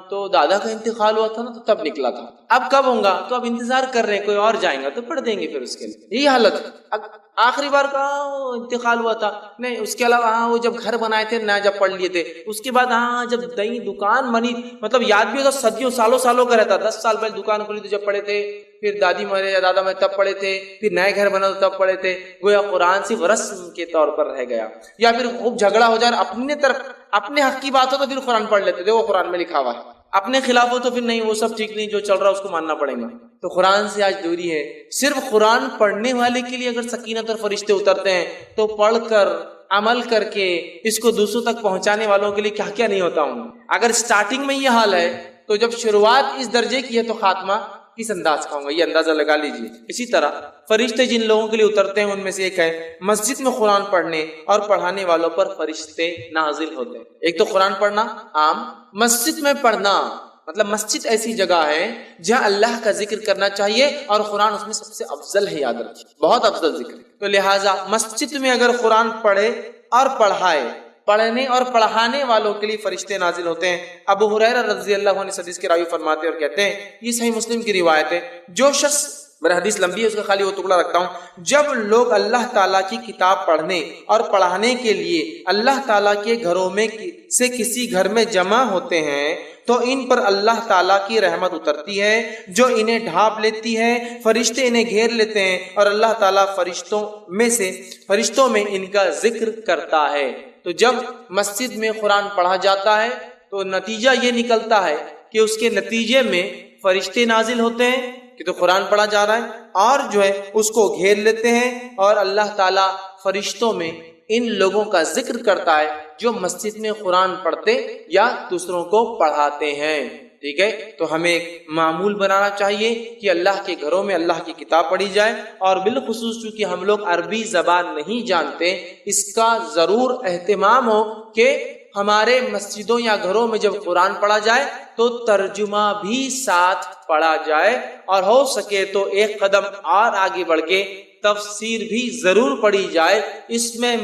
تو دادا کا انتقال ہوا تھا نا تو تب نکلا تھا. اب کب ہوں گا, تو اب انتظار کر رہے ہیں, کوئی اور جائیں گا تو پڑھ دیں گے. پھر اس کے لیے یہی حالت. آخری بار کا انتقال ہوا تھا نہیں, اس کے علاوہ ہاں وہ جب گھر بنائے تھے نہ, جب پڑھ لیے تھے. اس کے بعد ہاں جب نئی دکان بنی, مطلب یاد بھی ہوتا, صدیوں سالوں سالوں کا رہتا. 10 سال پہلے دکان کھلی تو جب پڑھے تھے, پھر دادی مرے یا دادا مرے تب پڑھے تھے, پھر نئے گھر بنا تو تب پڑھے تھے. گویا قرآن صرف رسم کے طور پر رہ گیا. یا پھر خوب جھگڑا ہو جائے, اپنے طرف اپنے حق کی بات ہو تو پھر قرآن پڑھ لیتے تھے, وہ قرآن میں لکھا ہوا ہے. اپنے خلاف ہو تو پھر نہیں, وہ سب ٹھیک نہیں, جو چل رہا ہے اس کو ماننا پڑے گا. تو قرآن سے آج دوری ہے. صرف قرآن پڑھنے والے کے لیے اگر سکینت اور فرشتے اترتے ہیں تو پڑھ کر عمل کر کے اس کو دوسروں تک پہنچانے والوں کے لیے کیا کیا نہیں ہوتا ہوں. اگر سٹارٹنگ میں یہ حال ہے تو جب شروعات اس درجے کی ہے تو خاتمہ کس انداز کا ہوگا, یہ اندازہ لگا لیجیے. اسی طرح فرشتے جن لوگوں کے لیے اترتے ہیں ان میں سے ایک ہے مسجد میں قرآن پڑھنے اور پڑھانے والوں پر فرشتے نازل ہوتے ہیں. ایک تو قرآن پڑھنا عام, مسجد میں پڑھنا مطلب مسجد ایسی جگہ ہے جہاں اللہ کا ذکر کرنا چاہیے اور قرآن اس میں سب سے افضل ہے, یاد رکھیے بہت افضل ذکر. تو لہٰذا مسجد میں اگر قرآن پڑھے اور پڑھائے, پڑھنے اور پڑھانے والوں کے لیے فرشتے نازل ہوتے ہیں. ابو ہریرہ رضی اللہ عنہ اس حدیث کے راوی فرماتے اور کہتے ہیں, یہ صحیح مسلم کی روایت ہے, جو شخص, میرا حدیث لمبی ہے اس کا خالی وہ ٹکڑا رکھتا ہوں, جب لوگ اللہ تعالیٰ کی کتاب پڑھنے اور پڑھانے کے لیے اللہ تعالیٰ کے گھروں میں سے کسی گھر میں جمع ہوتے ہیں تو ان پر اللہ تعالیٰ کی رحمت اترتی ہے جو انہیں ڈھانپ لیتی ہے, فرشتے انہیں گھیر لیتے ہیں اور اللہ تعالیٰ فرشتوں میں ان کا ذکر کرتا ہے. تو جب مسجد میں قرآن پڑھا جاتا ہے تو نتیجہ یہ نکلتا ہے کہ اس کے نتیجے میں فرشتے نازل ہوتے ہیں کہ تو قرآن پڑھا جا رہا ہے, اور جو ہے اس کو گھیر لیتے ہیں اور اللہ تعالیٰ فرشتوں میں ان لوگوں کا ذکر کرتا ہے جو مسجد میں قرآن پڑھتے یا دوسروں کو پڑھاتے ہیں. ٹھیک ہے, تو ہمیں ایک معمول بنانا چاہیے کہ اللہ کے گھروں میں اللہ کی کتاب پڑھی جائے, اور بالخصوص چونکہ ہم لوگ عربی زبان نہیں جانتے, اس کا ضرور اہتمام ہو کہ ہمارے مسجدوں یا گھروں میں جب قرآن پڑھا جائے تو ترجمہ بھی ساتھ پڑھا جائے, اور ہو سکے تو ایک قدم اور آگے بڑھ کے تفسیر بھی ضرور پڑھی جائے. اس میں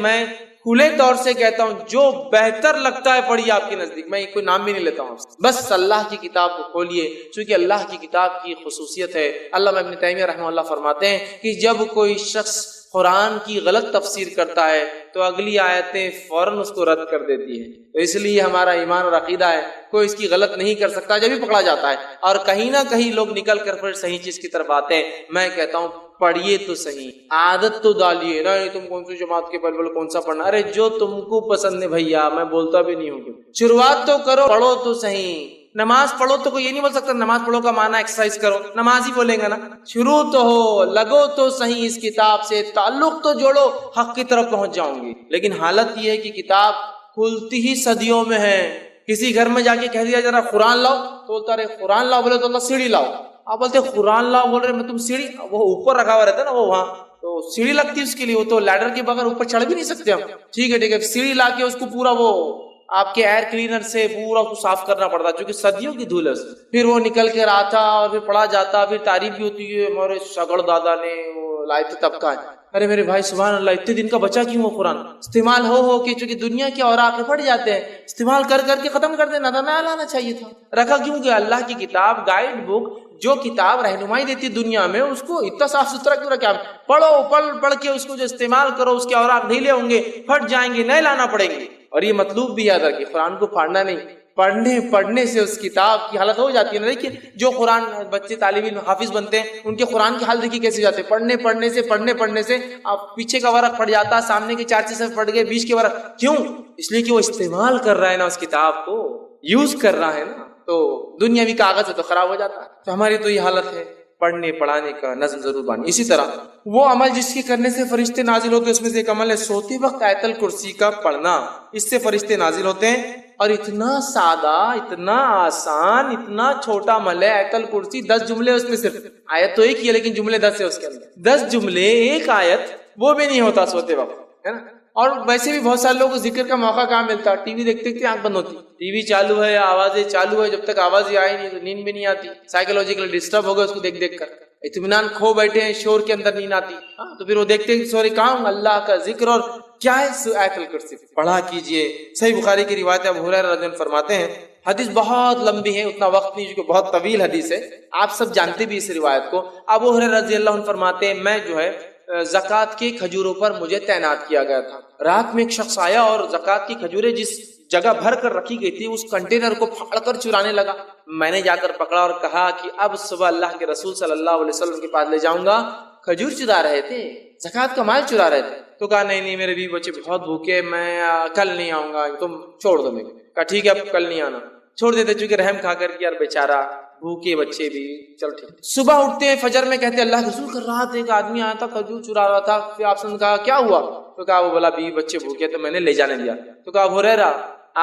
کھلے طور سے کہتا ہوں جو بہتر لگتا ہے پڑھیے آپ کے نزدیک، میں کوئی نام بھی نہیں لیتا ہوں، بس اللہ کی کتاب کو کھولیے، چونکہ اللہ کی کتاب کی خصوصیت ہے۔ علامہ ابن تیمیہ رحمہ اللہ فرماتے ہیں کہ جب کوئی شخص قرآن کی غلط تفسیر کرتا ہے تو اگلی آیتیں فوراً اس کو رد کر دیتی ہیں، تو اس لیے ہمارا ایمان اور عقیدہ ہے کوئی اس کی غلط نہیں کر سکتا جب بھی پکڑا جاتا ہے، اور کہیں نہ کہیں لوگ نکل کر پھر صحیح چیز کی طرف آتے ہیں۔ میں کہتا ہوں پڑھیے تو صحیح، عادت تو ڈالیے نا، تم کون سی جماعت کے بلبل کون سا پڑھنا، ارے جو تم کو پسند ہے بھیا، میں بولتا بھی نہیں ہوں، شروعات تو کرو، پڑھو تو صحیح۔ نماز پڑھو تو کوئی یہ نہیں بول سکتا نماز پڑھو کا معنی ایکسرسائز کرو، نماز ہی بولیں گا نا، شروع تو ہو، لگو تو صحیح اس کتاب سے، تعلق تو جوڑو، حق کی طرف پہنچ جاؤں گی۔ لیکن حالت یہ ہے کہ کتاب کھلتی ہی صدیوں میں ہے، کسی گھر میں جا کے کہہ دیا ذرا قرآن لاؤ تو بولتا رہے قرآن لاؤ، بولے تو اللہ سیڑھی لاؤ، آپ بولتے قرآن لاؤ، بول رہے میں تم سیڑھی، وہ اوپر رکھا ہوا رہتا ہے نا، وہ وہاں تو سیڑھی لگتی ہے اس کے لیے، وہ تو لیڈر کے بغیر اوپر چڑھ بھی نہیں سکتے ہم، ٹھیک ہے سیڑھی لا کے اس کو پورا وہ آپ کے ایئر کلینر سے پورا اس کو صاف کرنا پڑتا، چونکہ صدیوں کی دھول ہے، پھر وہ نکل کے آتا اور پھر پڑھا جاتا، پھر تعریف بھی ہوتی ہے ہمارے سگڑ دادا نے وہ لائے تھے تب کا ہے، ارے میرے بھائی سبحان اللہ اتنے دن کا بچا کیوں وہ قرآن، استعمال ہو کے چونکہ دنیا کے اوراق پھٹ جاتے ہیں، استعمال کر کر کے ختم کر دینا تھا، نہ لانا چاہیے تھا، رکھا کیوں کہ اللہ کی کتاب گائیڈ بک جو کتاب رہنمائی دیتی دنیا میں اس کو اتنا صاف ستھرا کیوں رکھا، پڑھو پڑھ کے اس کو جو استعمال کرو، اس کے اوراق ڈھیلے ہوں گے، پھٹ جائیں گے، نئے لانا پڑیں گے۔ اور یہ مطلوب بھی یاد رکھیے قرآن کو پھاڑنا نہیں، پڑھنے سے اس کتاب کی حالت ہو جاتی ہے نا، دیکھیے جو قرآن بچے طالب علم حافظ بنتے ہیں ان کے قرآن کی حالت دیکھیے کیسے جاتے ہیں، پڑھنے سے اب پیچھے کا ورق پڑ جاتا، سامنے کے 4 صفحے پڑھ گئے، بیچ کے ورق، کیوں؟ اس لیے کہ وہ استعمال کر رہا ہے نا، اس کتاب کو یوز کر رہا ہے نا، تو دنیاوی کاغذ ہے تو خراب ہو جاتا ہے۔ تو ہماری تو یہ حالت ہے، پڑھنے پڑھانے کا نظم ضرور بانی۔ اسی طرح وہ عمل جس کے کرنے سے فرشتے نازل ہوتے ہیں اس میں سے ایک عمل ہے سوتے وقت آیت الکرسی کا پڑھنا، اس سے فرشتے نازل ہوتے ہیں، اور اتنا سادہ، اتنا آسان، اتنا چھوٹا عمل ہے آیت الکرسی، 10 جملے اس میں، صرف آیت تو ایک ہی ہے لیکن جملے 10 ہے اس کے اندر، 10 جملے ایک آیت، وہ بھی نہیں ہوتا سوتے وقت، ہے نا۔ اور ویسے بھی بہت سارے لوگوں کو ذکر کا موقع کہاں ملتا، ٹی وی دیکھتے دیکھتے آنکھ بند ہوتی، ٹی وی چالو ہے، آوازیں چالو ہے، جب تک آواز آئی نہیں تو نیند بھی نہیں آتی، سائیکولوجیکل ڈسٹرب ہو گئے اس کو دیکھ دیکھ کر، اطمینان کھو بیٹھے ہیں، شور کے اندر نیند آتی، تو پھر وہ دیکھتے ہیں سوری کہاں اللہ کا ذکر اور کیا ہے آیت الکرسی پڑھا کیجئے۔ صحیح بخاری کی روایت ابو ہریرہ رضی اللہ عنہ فرماتے ہیں، حدیث بہت لمبی ہے، اتنا وقت نہیں کیونکہ بہت طویل حدیث ہے، آپ سب جانتے بھی اس روایت کو۔ ابو ہریرہ رضی اللہ عنہ فرماتے ہیں میں جو ہے زکوٰۃ کے کھجوروں پر مجھے تعینات کیا گیا تھا، رات میں ایک شخص آیا اور زکوٰۃ کی کھجوریں جس جگہ بھر کر رکھی گئی تھی اس کنٹینر کو پھاڑ کر چرانے لگا، میں نے جا کر پکڑا اور کہا کہ اب صبح اللہ کے رسول صلی اللہ علیہ وسلم کے پاس لے جاؤں گا، کھجور چرا رہے تھے، زکوٰۃ کا مال چرا رہے تھے، تو کہا نہیں میرے بیوی بچے بہت بھوکے، میں کل نہیں آؤں گا، تم چھوڑ دو میرے، کہا ٹھیک ہے اب کل نہیں آنا، چھوڑ دیتے، چونکہ رحم کھا کر کے یار بیچارہ بھوکے بچے بھی، چل ٹھیک۔ صبح اٹھتے ہیں فجر میں کہتے اللہ کے رسول کر رہا تھا، ایک آدمی آیا تھا کھجور چرا رہا تھا، پھر آپ نے کہا کیا ہوا، تو کہا وہ بولا بیوی بچے بھوکے تو میں نے لے جانے دیا، تو کہا ابو ہریرہ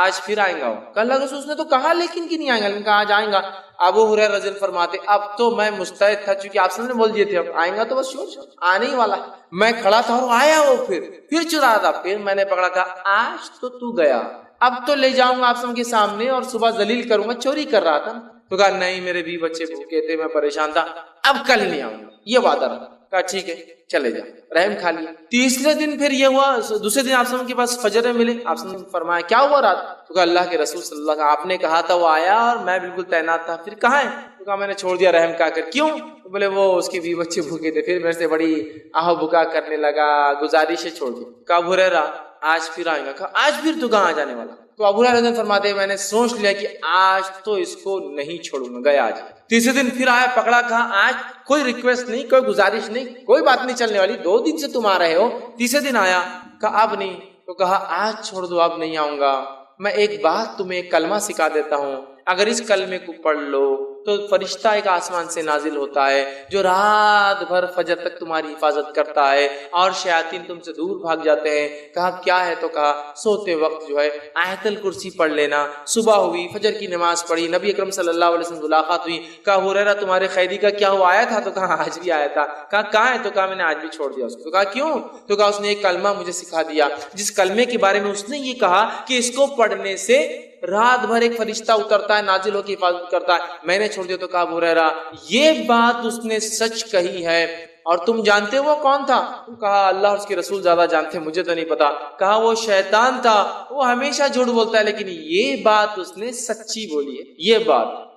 آج پھر آئیں گا، کہ اللہ کے رسول نے تو کہا لیکن کہ نہیں آئیں گا، لیکن کہا آج آئیں گا۔ ابو ہریرہ رضی اللہ عنہ فرماتے اب تو میں مستعد تھا، چونکہ آپ نے بول دیے تھے اب آئیں گا تو بس شور آنے ہی والا، میں کھڑا تھا اور آیا وہ پھر چرا تھا، پھر میں نے پکڑا، کہا آج تو گیا، اب تو لے جاؤں گا آپ سب کے سامنے اور صبح ذلیل کروں گا، چوری کر رہا تھا، تو کہا نہیں میرے بھی بچے بھوکے تھے، میں پریشان تھا، اب کل نہیں آؤں گا، یہ وعدہ رہا، کہا ٹھیک ہے چلے جا، رحم کھا لیا۔ تیسرے دن پھر یہ ہوا، دوسرے دن آپ کے پاس فجر میں ملے، آپ نے فرمایا کیا ہوا رات، تو کہا اللہ کے رسول صلی اللہ علیہ وسلم آپ نے کہا تھا وہ آیا اور میں بالکل تعینات تھا، پھر کہاں ہے، تو کہا میں نے چھوڑ دیا رحم کھا کر، کیوں، تو بولے وہ اس کے بھی بچے بھوکے تھے، پھر میرے سے بڑی آہو بکا کرنے لگا، گزارش ہے چھوڑ دیا۔ کہا ابو ہریرہ آج پھر آئیں گا، کہا آج پھر تو کہاں جانے والا، تو ابو ہریرہ فرماتے ہیں میں نے سوچ لیا کہ آج تو اس کو نہیں چھوڑوں گا، گیا آج۔ تیسرے دن پھر آیا پکڑا، کہا آج کوئی ریکویسٹ نہیں، کوئی گزارش نہیں، کوئی بات نہیں چلنے والی، 2 دن سے تم آ رہے ہو، تیسرے دن آیا، کہا اب نہیں، تو کہا آج چھوڑ دو اب نہیں آؤں گا، میں ایک بات تمہیں ایک کلمہ سکھا دیتا ہوں، اگر اس کلمے کو پڑھ لو تو فرشتہ ایک آسمان سے نازل ہوتا ہے جو رات بھر فجر تک تمہاری حفاظت کرتا ہے اور شیاطین تم سے دور بھاگ جاتے ہیں۔ کہا کیا ہے، تو کہا سوتے وقت جو ہے آیت الکرسی پڑھ لینا۔ صبح ہوئی، فجر کی نماز پڑھی، نبی اکرم صلی اللہ علیہ وسلم ملاقات ہوئی، کہا ہریرہ تمہارے قیدی کا کیا ہوا، آیا تھا، تو کہا آج بھی آیا تھا۔ کہا کہاں ہے، تو کہا میں نے آج بھی چھوڑ دیا اس کو۔ تو کہا کیوں، تو کہا اس نے ایک کلمہ مجھے سکھا دیا جس کلمے کے بارے میں اس نے یہ کہا کہ اس کو پڑھنے سے رات بھر ایک فرشتہ اترتا ہے، نازل ہو کے حفاظت کرتا ہے، میں نے چھوڑ دیا۔ تو کہا ابو ہریرہ یہ بات اس نے سچ کہی ہے اور تم جانتے ہو وہ کون تھا؟ کہا اللہ اور اس کے رسول زیادہ جانتے ہیں، مجھے تو نہیں پتا۔ کہا وہ شیطان تھا، وہ ہمیشہ جھوٹ بولتا ہے لیکن یہ بات اس نے سچی بولی ہے،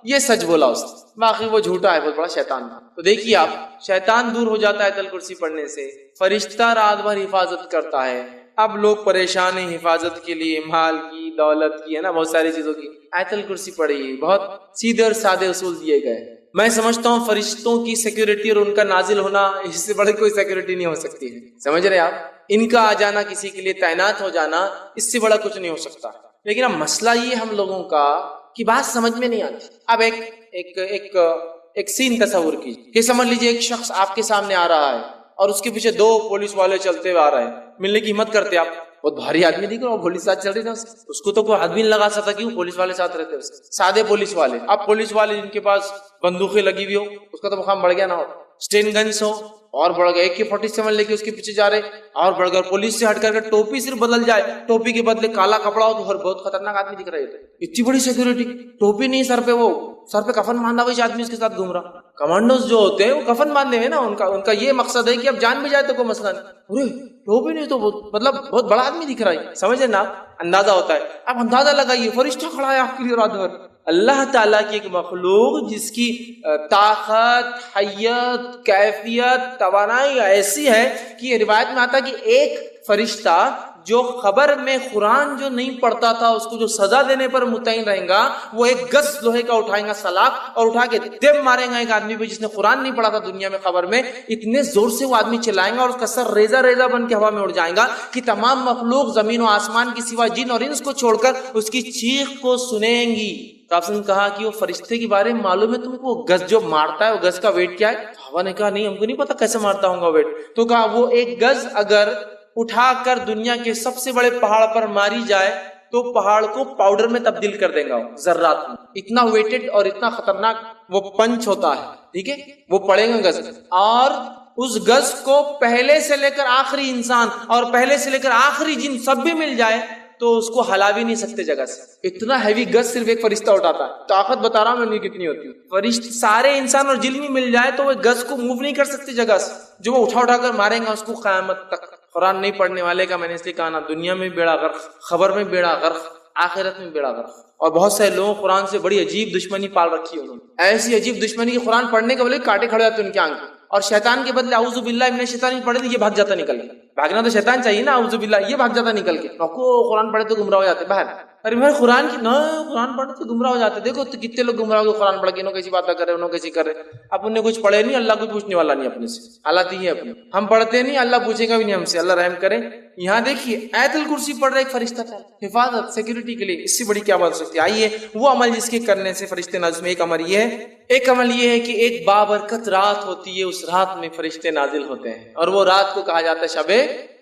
یہ سچ بولا اس نے، باقی وہ جھوٹا ہے، بہت بڑا شیطان تھا۔ تو دیکھیے آپ، شیطان دور ہو جاتا ہے آیت الکرسی پڑھنے سے، فرشتہ رات بھر حفاظت کرتا ہے۔ اب لوگ پریشان ہیں حفاظت کے لیے، مال کی، دولت کی، ہے نا، بہت ساری چیزوں کی۔ آیت الکرسی پڑھیے، بہت سیدھے اور سادے اصول دیے گئے۔ میں سمجھتا ہوں فرشتوں کی سیکیورٹی اور ان کا نازل ہونا، اس سے بڑی کوئی سیکیورٹی نہیں ہو سکتی ہے، سمجھ رہے آپ؟ ان کا آ جانا، کسی کے لیے تعینات ہو جانا، اس سے بڑا کچھ نہیں ہو سکتا۔ لیکن اب مسئلہ یہ ہم لوگوں کا کہ بات سمجھ میں نہیں آتی۔ اب ایک سین تصور کیجیے کہ سمجھ لیجیے ایک شخص آپ کے سامنے آ رہا ہے اور اس کے پیچھے 2 پولیس والے چلتے ہوئے آ رہے ہیں، ملنے کی ہمت کرتے آپ، بہت بھاری آدمی دکھ رہا، وہ پولیس ساتھ چل رہی تھا، اس کو تو کوئی ہاتھ بھی نہیں لگا سکتا، کیوں؟ پولیس والے ساتھ رہتے ہیں، سادے پولیس والے۔ اب پولیس والے جن کے پاس بندوقیں لگی ہوئی ہو، اس کا تو مقام بڑھ گیا نہ ہو، اسٹین گنس ہو اور بڑھ گیا، AK-47 لے کے اس کے پیچھے جا رہے اور بڑھ گیا، پولیس سے ہٹ کر کے ٹوپی صرف بدل جائے، ٹوپی کے بدلے کالا کپڑا ہو تو اور بہت خطرناک آدمی دکھ رہا ہے۔ اتنی بڑی سیکورٹی، ٹوپی نہیں سر پہ، وہ سر پہ کفن باندھا ہوا آدمی اس کے ساتھ گھوم رہا۔ کمانڈوز جو ہوتے ہیں وہ کفن باندھے ہوئے نا، ان کا یہ مقصد ہے کہ اب جان بھی جائے تو کوئی مسئلہ نہیں، ارے ٹوپی نہیں تو مطلب بہت بڑا آدمی دکھ رہا ہے، سمجھے نا، اندازہ ہوتا ہے۔ اب اندازہ لگائیے، فرشتہ کھڑا ہے آپ کے لیے رات بھر، اللہ تعالیٰ کی ایک مخلوق جس کی طاقت، حیت، کیفیت، توانائی ایسی ہے کہ یہ روایت میں آتا ہے کہ ایک فرشتہ جو خبر میں قرآن جو نہیں پڑھتا تھا اس کو جو سزا دینے پر متعین رہے گا، وہ 1 گز لوہے کا اٹھائیں گا سلاخ اور اٹھا کے دم مارے گا ایک آدمی پہ جس نے قرآن نہیں پڑھا تھا دنیا میں خبر میں، اتنے زور سے وہ آدمی چلائیں گا اور اس کا سر ریزہ ریزہ بن کے ہوا میں اڑ جائے گا کہ تمام مخلوق زمین و آسمان کی سوا جن اور انس کو چھوڑ کر اس کی چیخ کو سنیں گی۔ تو آپ نے کہا کہ وہ فرشتے کے بارے میں معلوم ہے تم کو، وہ گز جو مارتا ہے وہ گز کا ویٹ کیا ہے؟ صحابہ نے کہا نہیں ہم کو نہیں پتا کیسے مارتا ہوں گا ویٹ۔ تو کہا وہ 1 گز اگر اٹھا کر دنیا کے سب سے بڑے پہاڑ پر ماری جائے تو پہاڑ کو پاؤڈر میں تبدیل کر دے گا، ذرات میں، اتنا ویٹڈ اور اتنا خطرناک وہ پنچ ہوتا ہے، ٹھیک ہے؟ وہ پڑے گا گز، اور اس گز کو پہلے سے لے کر آخری انسان اور پہلے سے لے کر آخری جن سب بھی مل جائے تو اس کو ہلا بھی نہیں سکتے جگہ سے، اتنا ہیوی گز صرف ایک فرشتہ اٹھاتا ہے۔ طاقت بتا رہا ہوں میں کتنی ہوتی ہے، فرشتے سارے انسان اور جن بھی مل جائے تو وہ گز کو موو نہیں کر سکتے جگہ سے، جو وہ اٹھا کر ماریں گا اس کو قیامت تک۔ قرآن نہیں پڑھنے والے کا میں نے اس لیے کہا نا، دنیا میں بیڑا غرق، خبر میں بیڑا غرق، آخرت میں بیڑا غرق۔ اور بہت سارے لوگوں قرآن سے بڑی عجیب دشمنی پال رکھی ہے، انہوں نے ایسی عجیب دشمنی کہ قرآن پڑھنے کے بولے کاٹے کھڑے ہوتے ان کے آنکھ، اور شیطان کے بدلے اعوذ باللہ من الشیطان پڑھے تو یہ بھاگ جاتا نکل کے، بھاگنا تو شیطان چاہیے نا، اعوذ باللہ یہ بھاگ جاتا نکل کے، قرآن پڑھے تو گمراہ ہو جاتے باہر۔ ارے بھائی قرآن کی نہ، قرآن پڑھے تو گمراہ ہو جاتے، دیکھو تو کتنے لوگ گمراہ ہو گئے قرآن پڑھ کے، انہوں کیسی باتیں کر رہے، انہوں کیسی کر رہے، اپن نے کچھ پڑھے نہیں، اللہ کو پوچھنے والا نہیں اپنے سے، حالت ہی ہے اپنی، ہم پڑھتے نہیں، اللہ پوچھے گا بھی نہیں ہم سے، اللہ رحم کرے۔ یہاں دیکھیے آیت الکرسی پڑھ رہے ایک فرشتہ تھا، حفاظت، سیکورٹی کے لیے، اس سے بڑی کیا بات ہو سکتی ہے؟ آئیے وہ عمل جس کے کرنے سے فرشتے نازل، ایک عمل یہ ہے کہ ایک بابرکت رات ہوتی ہے، اس رات میں فرشتے نازل ہوتے ہیں، اور وہ رات کو کہا جاتا ہے شب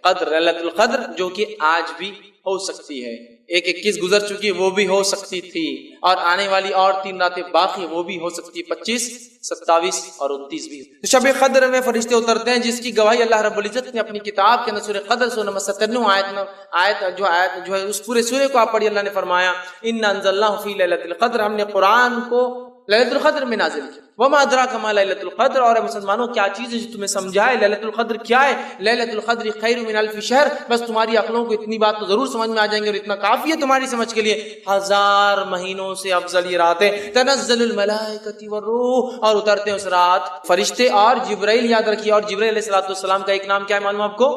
قدر، لیلۃ القدر، جو کہ آج بھی ہو سکتی ہے۔ 21 گزر چکی ہے، وہ بھی ہو سکتی تھی، اور آنے والی اور 3 راتیں باقی وہ بھی ہو سکتی ہے، 25، 27 اور 29 بھی۔ تو شب قدر میں فرشتے اترتے ہیں، جس کی گواہی اللہ رب العزت نے اپنی کتاب کے اندر سورہ قدر سورہ نمبر 97 آیت جو ہے اس پورے سورے کو آپ پڑھیے، اللہ نے فرمایا انا انزلناہ فی لیلۃ القدر، ہم نے قرآن کو لیلۃ القدر میں نازل کیا۔ وما ادراک ما لیلۃ القدر، اور مسلمانوں کیا چیز ہے جو تمہیں سمجھائے لیلۃ القدر کیا ہے؟ لیلۃ القدر خیر من الف شہر، بس تمہاری عقلوں کو اتنی بات تو ضرور سمجھ میں آ جائیں گے، اور اتنا کافی ہے تمہاری سمجھ کے لیے، 1000 مہینوں سے افضل یہ رات ہے۔ تنزل الملائکۃ والروح، اور اترتے ہیں اس رات فرشتے اور جبرائیل، یاد رکھیے، اور جبرائیل علیہ السلام کا ایک نام کیا ہے معلوم آپ کو؟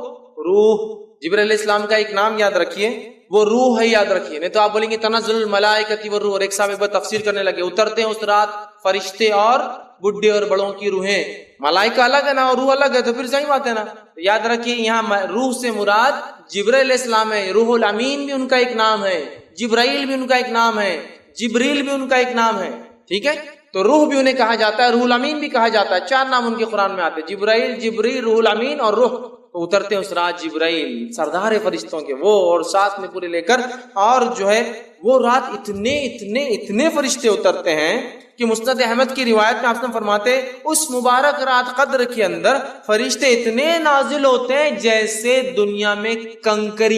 روح۔ جبرائیل علیہ السلام کا ایک نام یاد رکھیے، وہ روح ہے، یاد رکھیے، نہیں تو آپ بولیں گے تنزل الملائکۃ والروح، اور ایک صاحب ایک بار تفسیر کرنے لگے، اترتے ہیں اس رات فرشتے اور بڈھے اور بڑوں کی روحیں، ملائکہ الگ ہے نا اور روح الگ ہے، تو پھر صحیح بات ہے نا۔ یاد رکھیے یہاں روح سے مراد جبرائیل علیہ السلام ہے، روح الامین بھی ان کا ایک نام ہے، جبرائیل بھی ان کا ایک نام ہے، جبریل بھی ان کا ایک نام ہے، ٹھیک ہے؟ تو روح بھی انہیں کہا جاتا ہے، روح الامین بھی کہا جاتا ہے، 4 نام ان کے قرآن میں آتے ہیں، جبرائیل، جبریل، روح الامین اور روح۔ تو اترتے ہیں اس رات جبرائیل، سردار فرشتوں کے وہ، اور ساتھ میں پورے لے کر، اور جو ہے وہ رات اتنے فرشتے اترتے ہیں کہ مسند احمد کی روایت میں آپ نے فرماتے اس مبارک رات قدر کے اندر فرشتے اتنے نازل ہوتے ہیں جیسے دنیا میں کنکر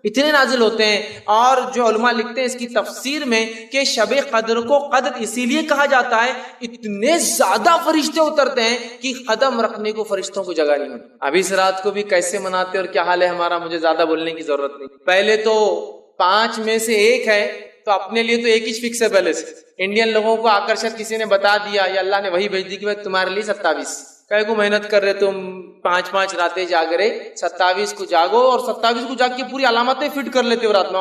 اتنے نازل ہوتے ہیں. اور جو علماء لکھتے ہیں اس کی تفسیر میں کہ شب قدر کو قدر اسی لیے کہا جاتا ہے اتنے زیادہ فرشتے اترتے ہیں کہ قدم رکھنے کو فرشتوں کو جگہ نہیں ہوتی. ابھی اس رات کو بھی کیسے مناتے اور کیا حال ہے ہمارا مجھے زیادہ بولنے کی ضرورت نہیں. پہلے تو 5 میں سے 1 ہے تو اپنے لیے تو 1 ہی فکس ہے. پہلے سے انڈین لوگوں کو آ کر شاید کسی نے بتا دیا یا اللہ نے وہی بھیج دی کہ میں تمہارے لیے 27 کہے کو محنت کر رہے تم 5 راتیں جاگ رہے 27 کو جاگو اور 27 کو جاگ کے پوری علامتیں فٹ کر لیتے ہو رات میں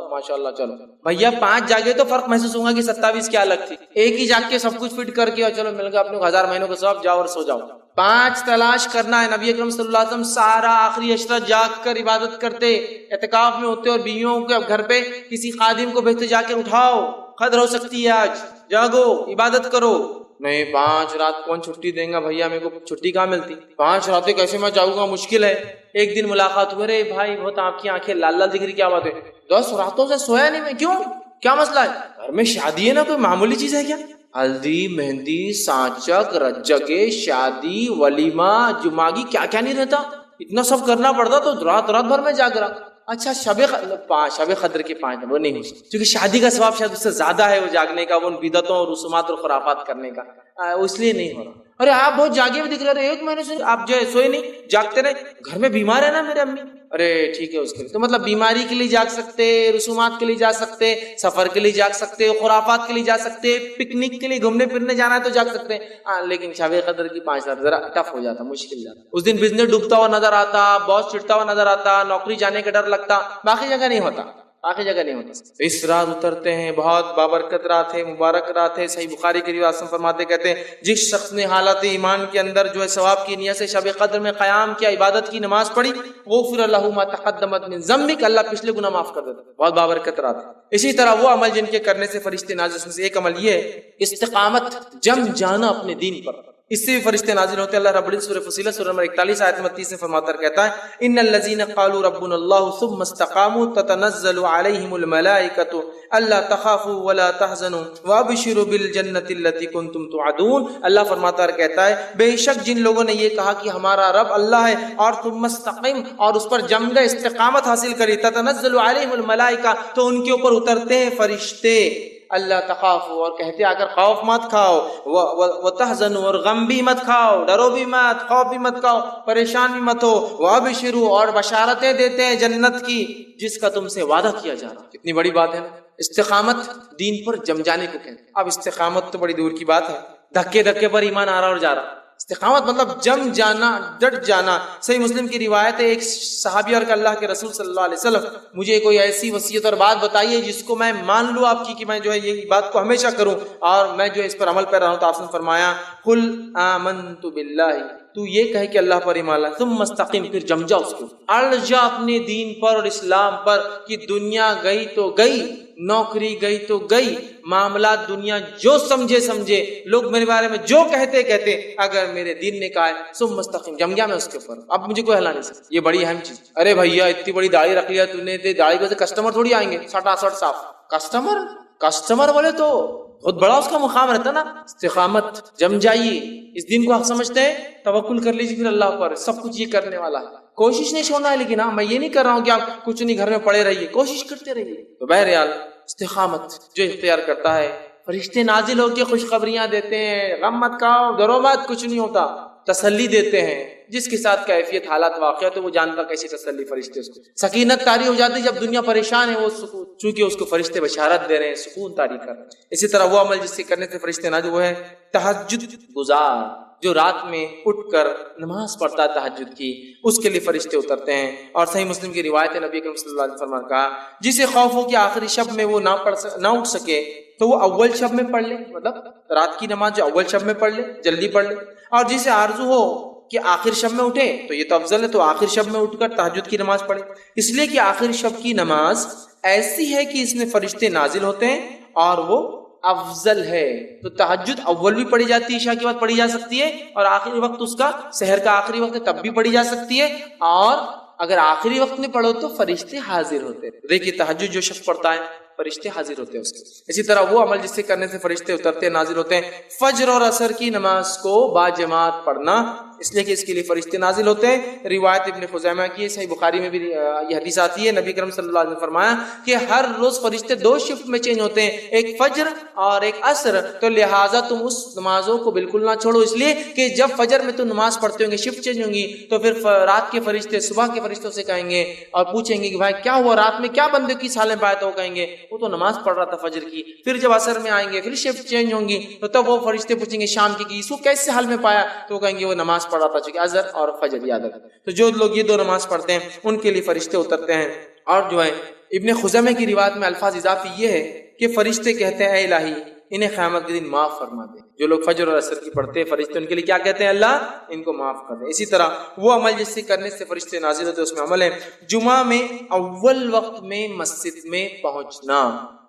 ماشاء اللہ. چلو بھیا 5 جاگے تو فرق محسوس ہوگا کہ 27 کیا الگ تھی. 1 ہی جاگ کے سب کچھ فٹ کر کے اور چلو مل گیا اپنے 1000 مہینوں کا ثواب جاؤ اور سو جاؤ. 5 تلاش کرنا ہے. نبی اکرم صلی اللہ علیہ وسلم سارا آخری عشرہ جاگ کر عبادت کرتے, اعتکاف میں ہوتے اور بیویوں کے گھر پہ کسی خادم کو بھیجتے جا کے اٹھاؤ قدر ہو سکتی ہے آج جاگو عبادت کرو. نہیں 5 رات کون چھٹی دیں گا بھیا, میرے کو چھٹی کہاں ملتی, 5 راتیں کیسے میں جاؤں گا, مشکل ہے. ایک دن ملاقات ہوئے, رے بھائی بہت آپ کی آنکھیں لال لال دکھ رہی, کیا بات ہے؟ 10 راتوں سے سویا نہیں میں. کیوں, کیا مسئلہ ہے؟ گھر میں شادی ہے نا, کوئی معمولی چیز ہے کیا؟ ہلدی مہندی سانچک رجگے شادی ولیمہ جماگی کیا کیا نہیں رہتا, اتنا سب کرنا پڑتا تو رات بھر میں جاگ رہا. اچھا شب قدر کے 5 وہ نہیں ہو سکتا کیونکہ شادی کا ثواب شاید اس سے زیادہ ہے وہ جاگنے کا, وہ ان بدعتوں اور رسومات اور خرافات کرنے کا, اس لیے نہیں ہو رہا. ارے آپ بہت جاگے بھی دکھ رہے تھے 1 مہینے سے, آپ جو ہے سوئے نہیں, جاگتے رہے. گھر میں بیمار ہے نا میرے امی, ارے ٹھیک ہے اس کے لیے تو مطلب بیماری کے لیے جاگ سکتے, رسومات کے لیے جا سکتے, سفر کے لیے جاگ سکتے, خرافات کے لیے جا سکتے, پکنک کے لیے گھومنے پھرنے جانا ہے تو جاگ سکتے ہیں. لیکن شب قدر کی 5 رات ذرا ٹف ہو جاتا, مشکل جاتا. اس دن بزنس ڈوبتا ہوا نظر آتا, باس چڑھتا ہوا نظر آتا, نوکری جانے کا ڈر لگتا, باقی جگہ نہیں ہوتا. اس رات اترتے ہیں, بہت بابرکت رات ہے, مبارک رات ہے. صحیح بخاری کی روایت فرماتے کہتے ہیں جس شخص نے حالت ایمان کے اندر جو ہے ثواب کی نیت سے شب قدر میں قیام کیا, عبادت کی, نماز پڑھی, غفر له ما تقدمت من ذنبک, اللہ پچھلے گناہ معاف کر دیتا. بہت بابرکت رات ہے. اسی طرح وہ عمل جن کے کرنے سے فرشتے نازل, اس میں سے ایک عمل یہ ہے استقامت, جم جانا اپنے دین پر, اس سے بھی فرشتے نازل ہوتے ہیں. اللہ رب العزت سورہ فصیلہ سورہ نمبر 41 آیت نمبر 30 میں فرماتا کہتا ہے ان الذين قالوا ربنا الله ثم استقاموا تتنزل عليهم الملائكة الا تخافوا ولا تحزنوا وابشروا بالجنة التي كنتم توعدون. اللہ فرماتا کہتا ہے بے شک جن لوگوں نے یہ کہا کہ ہمارا رب اللہ ہے اور ثم استقم, اور اس پر جم گئے, استقامت حاصل کری, تتنزل عليهم الملائكة, تو ان کے اوپر اترتے ہیں فرشتے, اللہ تخافوا, اور کہتے آ کر خوف مت کھاؤ, وتحزنوا, اور غم بھی مت کھاؤ, ڈرو بھی مت, خوف بھی مت کھاؤ, پریشان بھی مت ہو, وابشروا, اور بشارتیں دیتے ہیں جنت کی جس کا تم سے وعدہ کیا جا رہا. کتنی بڑی بات ہے نا, استقامت دین پر جم جانے کو کہتے ہیں. اب استقامت تو بڑی دور کی بات ہے, دھکے دھکے پر ایمان آ رہا اور جا رہا. استقامت مطلب جم جانا, ڈٹ جانا. صحیح مسلم کی روایت ہے, ایک صحابی اور کہ اللہ کے رسول صلی اللہ علیہ وسلم مجھے کوئی ایسی وصیت اور بات بتائیے جس کو میں مان لوں آپ کی کہ میں جو ہے یہ بات کو ہمیشہ کروں اور میں جو ہے اس پر عمل کر رہا ہوں. تو آپ نے فرمایا قل آمنت باللہ, تو یہ کہے کہ اللہ پر ایمان لا, ثم مستقیم, پھر جم جا اس کو, اڑ جا اپنے دین پر اور اسلام پر کہ دنیا گئی تو گئی, نوکری گئی تو گئی, معاملات دنیا جو سمجھے, لوگ میرے بارے میں جو کہتے, اگر میرے دین نے کہا ہے ثم مستقیم, جم گیا میں اس کے اوپر, اب مجھے کوئی ہلا نہیں سکتا. یہ بڑی اہم چیز. ارے بھیا اتنی بڑی داڑھی رکھ لیا تو نے, داڑھی کی وجہ سے کسٹمر تھوڑی آئیں گے 60 صاف. کسٹمر بولے تو بہت بڑا اس کا مقام رہتا نا. استقامت, جم جائیے, اس دن کو آپ سمجھتے ہیں, توکل کر لیجیے پھر اللہ پر, سب کچھ یہ کرنے والا ہے. کوشش نہیں چھوڑنا ہے, لیکن ہاں میں یہ نہیں کر رہا ہوں کہ آپ کچھ نہیں گھر میں پڑے رہیے, کوشش کرتے رہیے. تو بہرحال استقامت جو اختیار کرتا ہے, فرشتے نازل ہو کے خوشخبریاں دیتے ہیں, غم مت کھاؤ, ڈرو مت, کچھ نہیں ہوتا, تسلی دیتے ہیں. جس کے ساتھ کیفیت حالات واقع تو وہ جانتا کیسی تسلی فرشتے اس کو. سکینت طاری ہو جاتی جب دنیا پریشان ہے, وہ سکون, چونکہ اس کو فرشتے بشارت دے رہے ہیں, سکون طاری کر رہے ہیں. اسی طرح وہ عمل جس سے کرنے سے فرشتے نازل, وہ ہے تہجد گزار, جو رات میں اٹھ کر نماز پڑھتا ہے تہجد کی, اس کے لیے فرشتے اترتے ہیں. اور صحیح مسلم کی روایت ہے, نبی اکرم صلی اللہ علیہ وسلم کہا جسے خوف ہو کہ آخری شب میں وہ نہ اٹھ سکے تو وہ اول شب میں پڑھ لے, مطلب رات کی نماز جو اول شب میں پڑھ لے, جلدی پڑھ لے. اور جسے آرزو ہو کہ آخر شب میں اٹھے تو یہ تو افضل ہے, تو آخر شب میں اٹھ کر تہجد کی نماز پڑھے, اس لیے کہ آخر شب کی نماز ایسی ہے کہ اس میں فرشتے نازل ہوتے ہیں اور وہ افضل ہے. تو تہجد اول بھی پڑھی جاتی ہے, عشاء کے بعد پڑھی جا سکتی ہے, اور آخری وقت اس کا سحر کا آخری وقت ہے تب بھی پڑھی جا سکتی ہے, اور اگر آخری وقت میں پڑھو تو فرشتے حاضر ہوتے ہیں. دیکھیے تہجد جو شخص پڑھتا ہے فرشتے حاضر ہوتے ہیں اس کے. اسی طرح وہ عمل جس سے کرنے سے فرشتے اترتے ہیں, نازل ہوتے ہیں, فجر اور عصر کی نماز کو با جماعت پڑھنا اس لیے کہ اس کے لیے فرشتے نازل ہوتے ہیں۔ روایت ابن خزیمہ کی ہے، صحیح بخاری میں بھی یہ حدیث آتی ہے، نبی کرم صلی اللہ علیہ وسلم نے فرمایا کہ ہر روز فرشتے 2 شفٹ میں چینج ہوتے ہیں، ایک فجر اور ایک عصر، تو لہٰذا تم اس نمازوں کو بالکل نہ چھوڑو، اس لیے کہ جب فجر میں تم نماز پڑھتے ہوں گے شفٹ چینج ہوں گی تو پھر رات کے فرشتے صبح کے فرشتوں سے کہیں گے اور پوچھیں گے کہ بھائی کیا ہوا رات میں، کیا بندے کی حال میں پایا، تو وہ کہیں گے وہ تو نماز پڑھ رہا تھا فجر کی۔ پھر جب عصر میں آئیں گے پھر شفٹ چینج ہوں گی تو تب وہ فرشتے پوچھیں گے شام کی کہ اس کو کیسے حال میں پایا، تو وہ کہیں گے وہ نماز پڑھ رہا تھا، چونکہ عصر اور فجر یاد رکھا۔ تو جو لوگ یہ 2 نماز پڑھتے ہیں ان کے لیے فرشتے اترتے ہیں۔ اور جو ہے ابن خزیمہ کی روایت میں الفاظ اضافی یہ ہے کہ فرشتے کہتے ہیں اے الہی انہیں قیامت کے دن معاف فرما دے۔ جو لوگ فجر اور عصر کی پڑھتے ہیں فرشتے ان کے لیے کیا کہتے ہیں، اللہ ان کو معاف کر دے۔ اسی طرح وہ عمل جس سے کرنے سے فرشتے نازل ہوتے ہیں اس میں عمل ہے جمعہ میں اول وقت میں مسجد میں پہنچنا،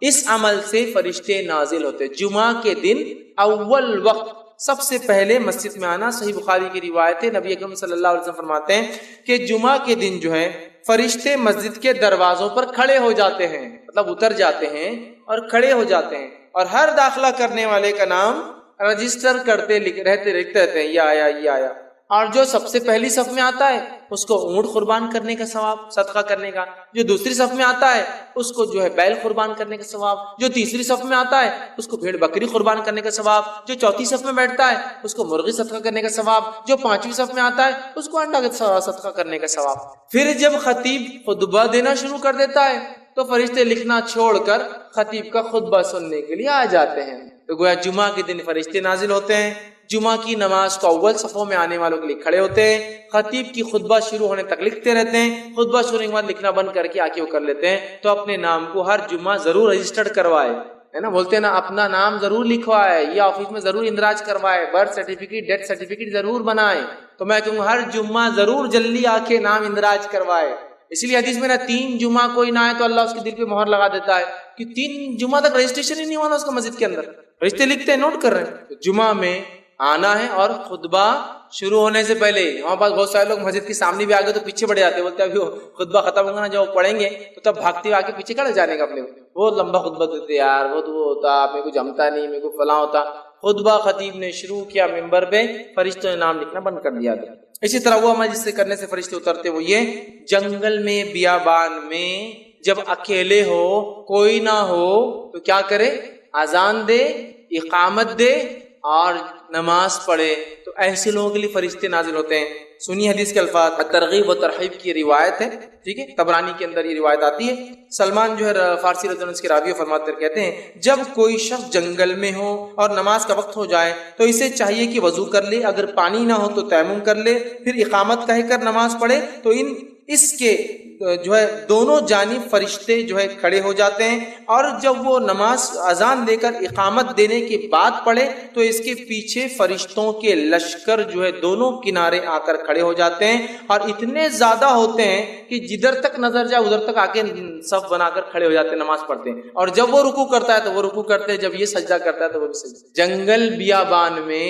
اس عمل سے فرشتے نازل ہوتے ہیں۔ جمعہ کے دن اول وقت سب سے پہلے مسجد میں آنا، صحیح بخاری کی روایت ہے، نبی اکرم صلی اللہ علیہ وسلم فرماتے ہیں کہ جمعہ کے دن جو ہے فرشتے مسجد کے دروازوں پر کھڑے ہو جاتے ہیں، مطلب اتر جاتے ہیں اور کھڑے ہو جاتے ہیں، اور ہر داخلہ کرنے والے کا نام رجسٹر کرتے لکھتے رہتے ہیں، یہ آیا یہ آیا۔ اور جو سب سے پہلی صف میں آتا ہے اس کو اونٹ قربان کرنے کا ثواب، صدقہ کرنے کا، جو دوسری صف میں آتا ہے اس کو جو ہے بیل قربان کرنے کا ثواب، جو تیسری صف میں آتا ہے اس کو بھیڑ بکری قربان کرنے کا ثواب، جو چوتھی صف میں بیٹھتا ہے اس کو مرغی صدقہ کرنے کا ثواب، جو 5ویں صف میں آتا ہے اس کو انڈا صدقہ کرنے کا ثواب۔ پھر جب خطیب خطبہ دینا شروع کر دیتا ہے تو فرشتے لکھنا چھوڑ کر خطیب کا خطبہ سننے کے لیے آ جاتے ہیں۔ تو گویا جمعہ کے دن فرشتے نازل ہوتے ہیں، جمعہ کی نماز کو اول صفوں میں آنے والوں کے لیے کھڑے ہوتے ہیں، خطیب کی خطبہ شروع ہونے تک لکھتے رہتے ہیں، خطبہ شروع ہونے کے بعد لکھنا بند کر کے آکے وہ کر لیتے ہیں۔ تو اپنے نام کو ہر جمعہ ضرور رجسٹرڈ کروائے، ہے نا، بولتے ہیں نا اپنا نام ضرور لکھوائے، یا آفس میں ضرور اندراج کروائے، برتھ سرٹیفکیٹ ڈیتھ سرٹیفکیٹ ضرور بنائے۔ تو میں کہوں ہر جمعہ ضرور جلدی آ کے نام اندراج کروائے۔ اس لیے حدیث میں نا 3 جمعہ کوئی نہ آئے تو اللہ اس کے دل پہ مہر لگا دیتا ہے کہ 3 جمعہ تک رجسٹریشن ہی نہیں ہوا اس کا مسجد کے اندر، رشتے لکھتے ہیں نوٹ کر رہے ہیں۔ تو جمعہ میں آنا ہے اور خطبہ شروع ہونے سے پہلے، ہمارے پاس بہت سارے لوگ مسجد کے سامنے بھی آگے تو پیچھے بڑھ جاتے ہیں، بولتے ہیں ابھی خطبہ ختم ہوگا نا جب پڑھیں گے تو تب بھاگتے ہوئے آگے پیچھے کھڑے جانے کا، اپنے بہت لمبا خطبہ دیتے یار، بہت وہ ہوتا، میرے کو جمتا نہیں، میرے کو فلاں ہوتا۔ خطبہ خطیب نے شروع کیا ممبر پہ، فرشتوں نے نام لکھنا بند کر دیا۔ اسی طرح وہ عمل جس سے کرنے سے فرشتے اترتے وہ یہ جنگل میں بیابان میں جب اکیلے ہو کوئی نہ ہو تو کیا کرے، اذان دے، اقامت دے اور نماز پڑھے، تو ایسے لوگوں کے لیے فرشتے نازل ہوتے ہیں۔ سنی حدیث کے الفاظ، ترغیب و ترہیب کی روایت ہے، ٹھیک ہے، طبرانی کے اندر یہ روایت آتی ہے۔ سلمان جو ہے فارسی رضی اللہ عنہ کے راوی فرماتے کہتے ہیں جب کوئی شخص جنگل میں ہو اور نماز کا وقت ہو جائے تو اسے چاہیے کہ وضو کر لے، اگر پانی نہ ہو تو تیمم کر لے، پھر اقامت کہہ کر نماز پڑھے، تو اس کے جو ہے دونوں جانب فرشتے جو ہے کھڑے ہو جاتے ہیں، اور جب وہ نماز اذان دے کر اقامت دینے کے بعد پڑھے تو اس کے پیچھے فرشتوں کے لشکر جو ہے دونوں کنارے آ کر کھڑے ہو جاتے ہیں، اور اتنے زیادہ ہوتے ہیں کہ جدھر تک نظر جائے ادھر تک آ کے صف بنا کر کھڑے ہو جاتے ہیں، نماز پڑھتے ہیں، اور جب وہ رکوع کرتا ہے تو وہ رکوع کرتے ہیں، جب یہ سجدہ کرتا ہے تو وہ بھی سجدہ۔ جنگل بیابان میں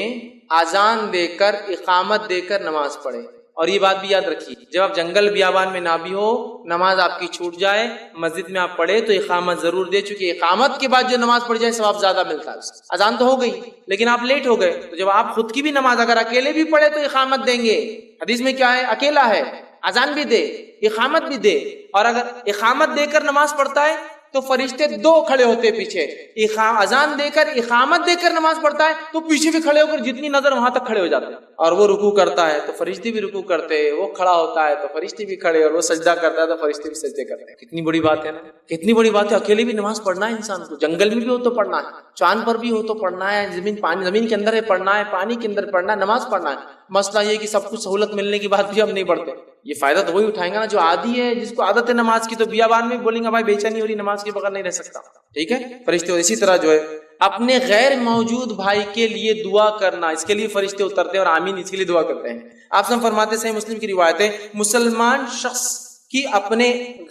اذان دے کر اقامت دے کر نماز پڑھے، اور یہ بات بھی یاد رکھیے جب آپ جنگل بیابان میں نہ بھی ہو، نماز آپ کی چھوٹ جائے، مسجد میں آپ پڑھے تو اقامت ضرور دے، چونکہ اقامت کے بعد جو نماز پڑھ جائے ثواب زیادہ ملتا ہے۔ اذان تو ہو گئی لیکن آپ لیٹ ہو گئے، تو جب آپ خود کی بھی نماز اگر اکیلے بھی پڑھے تو اقامت دیں گے۔ حدیث میں کیا ہے، اکیلا ہے اذان بھی دے اقامت بھی دے، اور اگر اقامت دے کر نماز پڑھتا ہے تو فرشتے 2 کھڑے ہوتے پیچھے، اذان دے کر اقامت دے کر نماز پڑھتا ہے تو پیچھے بھی کھڑے ہو کر جتنی نظر وہاں تک کھڑے ہو جاتے ہیں، اور وہ رکوع کرتا ہے تو فرشتے بھی رکوع کرتے ہیں، وہ کھڑا ہوتا ہے تو فرشتے بھی کھڑے، اور وہ سجدہ کرتا ہے تو فرشتے بھی سجدے کرتے ہیں۔ کتنی بڑی بات ہے نا، کتنی بڑی بات ہے، اکیلے بھی نماز پڑھنا ہے انسان کو، جنگل میں بھی ہو تو پڑھنا ہے، چاند پر بھی ہو تو پڑھنا ہے، زمین کے اندر ہے پڑھنا ہے، پانی کے اندر پڑھنا ہے، نماز پڑھنا ہے۔ مسئلہ یہ کہ سب کچھ سہولت ملنے کے بعد بھی ہم نہیں پڑھتے، یہ فائدہ تو وہی اٹھائیں گا نا جو عادی ہے، جس کو عادت ہے نماز کی، تو بیابان میں بولیں گے بھائی بے چینی ہو رہی، نماز کے بغیر نہیں رہ سکتا، ٹھیک ہے۔ فرشتے اسی طرح جو ہے اپنے غیر موجود بھائی کے لیے دعا کرنا، اس کے لیے فرشتے اترتے ہیں اور آمین اس کے لیے دعا کرتے ہیں۔ آپ سب فرماتے ہیں، صحیح مسلم کی روایت ہے، مسلمان شخص کی اپنے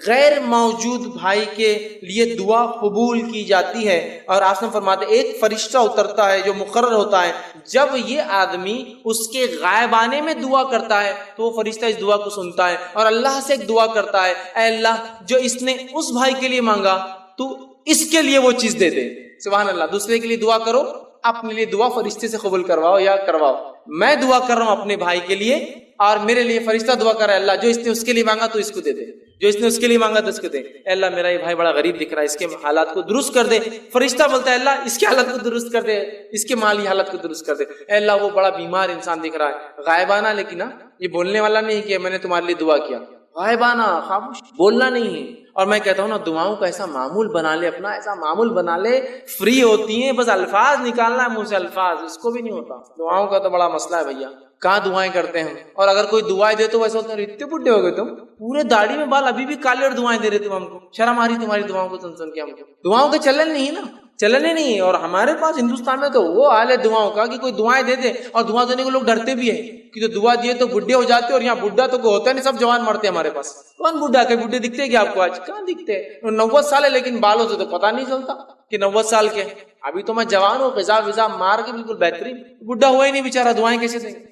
غیر موجود بھائی کے لیے دعا قبول کی جاتی ہے، اور آپ سب فرماتے ہیں ایک فرشتہ اترتا ہے جو مقرر ہوتا ہے، جب یہ آدمی اس کے غائبانے میں دعا کرتا ہے تو وہ فرشتہ اس دعا کو سنتا ہے اور اللہ سے ایک دعا کرتا ہے، اے اللہ جو اس نے اس بھائی کے لیے مانگا تو اس کے لیے وہ چیز دے دے۔ سبحان اللہ، دوسرے کے لیے دعا کرو اپنے لیے دعا فرشتے سے قبول کرواؤ یا کرواؤ. میں دعا کر رہا ہوں اپنے بھائی کے لیے اور میرے لیے فرشتہ دعا کر رہا ہے اللہ جو اس نے اس کے لیے مانگا تو اس کو دے دے, جو اس نے اس کے لیے مانگا تو اس کو دے. اے اللہ میرا یہ بھائی بڑا غریب دکھ رہا ہے, اس کے حالات کو درست کر دے. فرشتہ بولتا ہے اللہ اس کے حالت کو درست کر دے, اس کے مالی حالت کو درست کر دے. اے اللہ وہ بڑا بیمار انسان دکھ رہا ہے, غائبانہ, لیکن یہ بولنے والا نہیں کہ میں نے تمہارے لیے دعا کیا, غائبانہ خاموش, بولنا نہیں ہے. اور میں کہتا ہوں نا دعاؤں کا ایسا معمول بنا لے, اپنا ایسا معمول بنا لے, فری ہوتی ہیں, بس الفاظ نکالنا ہے منہ سے, الفاظ اس کو بھی نہیں ہوتا. دعاؤں کا تو بڑا مسئلہ ہے بھیا, کہاں دعائیں کرتے ہیں. اور اگر کوئی دعائیں دے تو ویسے ہوتا ہے اتنے بڈھے ہو گئے تم, پورے داڑھی میں بال ابھی بھی کالے اور دعائیں دے رہے تم ہم کو, شرم آ رہی تمہاری دعاؤں کو سن کے. ہم کو دعاؤں کا چلن نہیں نا, چلن ہی نہیں ہے. اور ہمارے پاس ہندوستان میں تو وہ حال ہے دعاؤں کا کہ کوئی دعائیں دے دے, اور دعا دینے کو لوگ ڈرتے بھی ہیں کہ جو دعا دیے تو بڈھے ہو جاتے, اور یہاں بڈھا تو کوئی ہوتا نہیں, سب جوان مرتے ہیں ہمارے پاس. کون بڈھا کہ بڈھے دکھتے ہیں کیا آپ کو آج؟ کہاں دکھتے ہیں, 90 سال ہے لیکن بالوں سے تو پتہ نہیں چلتا کہ 90 سال کے. ابھی تو میں جوان ہوں, غذا وزا مار کے بالکل بہترین, بڈھا ہوا ہی نہیں بیچارہ, دعائیں کیسے دیں گے؟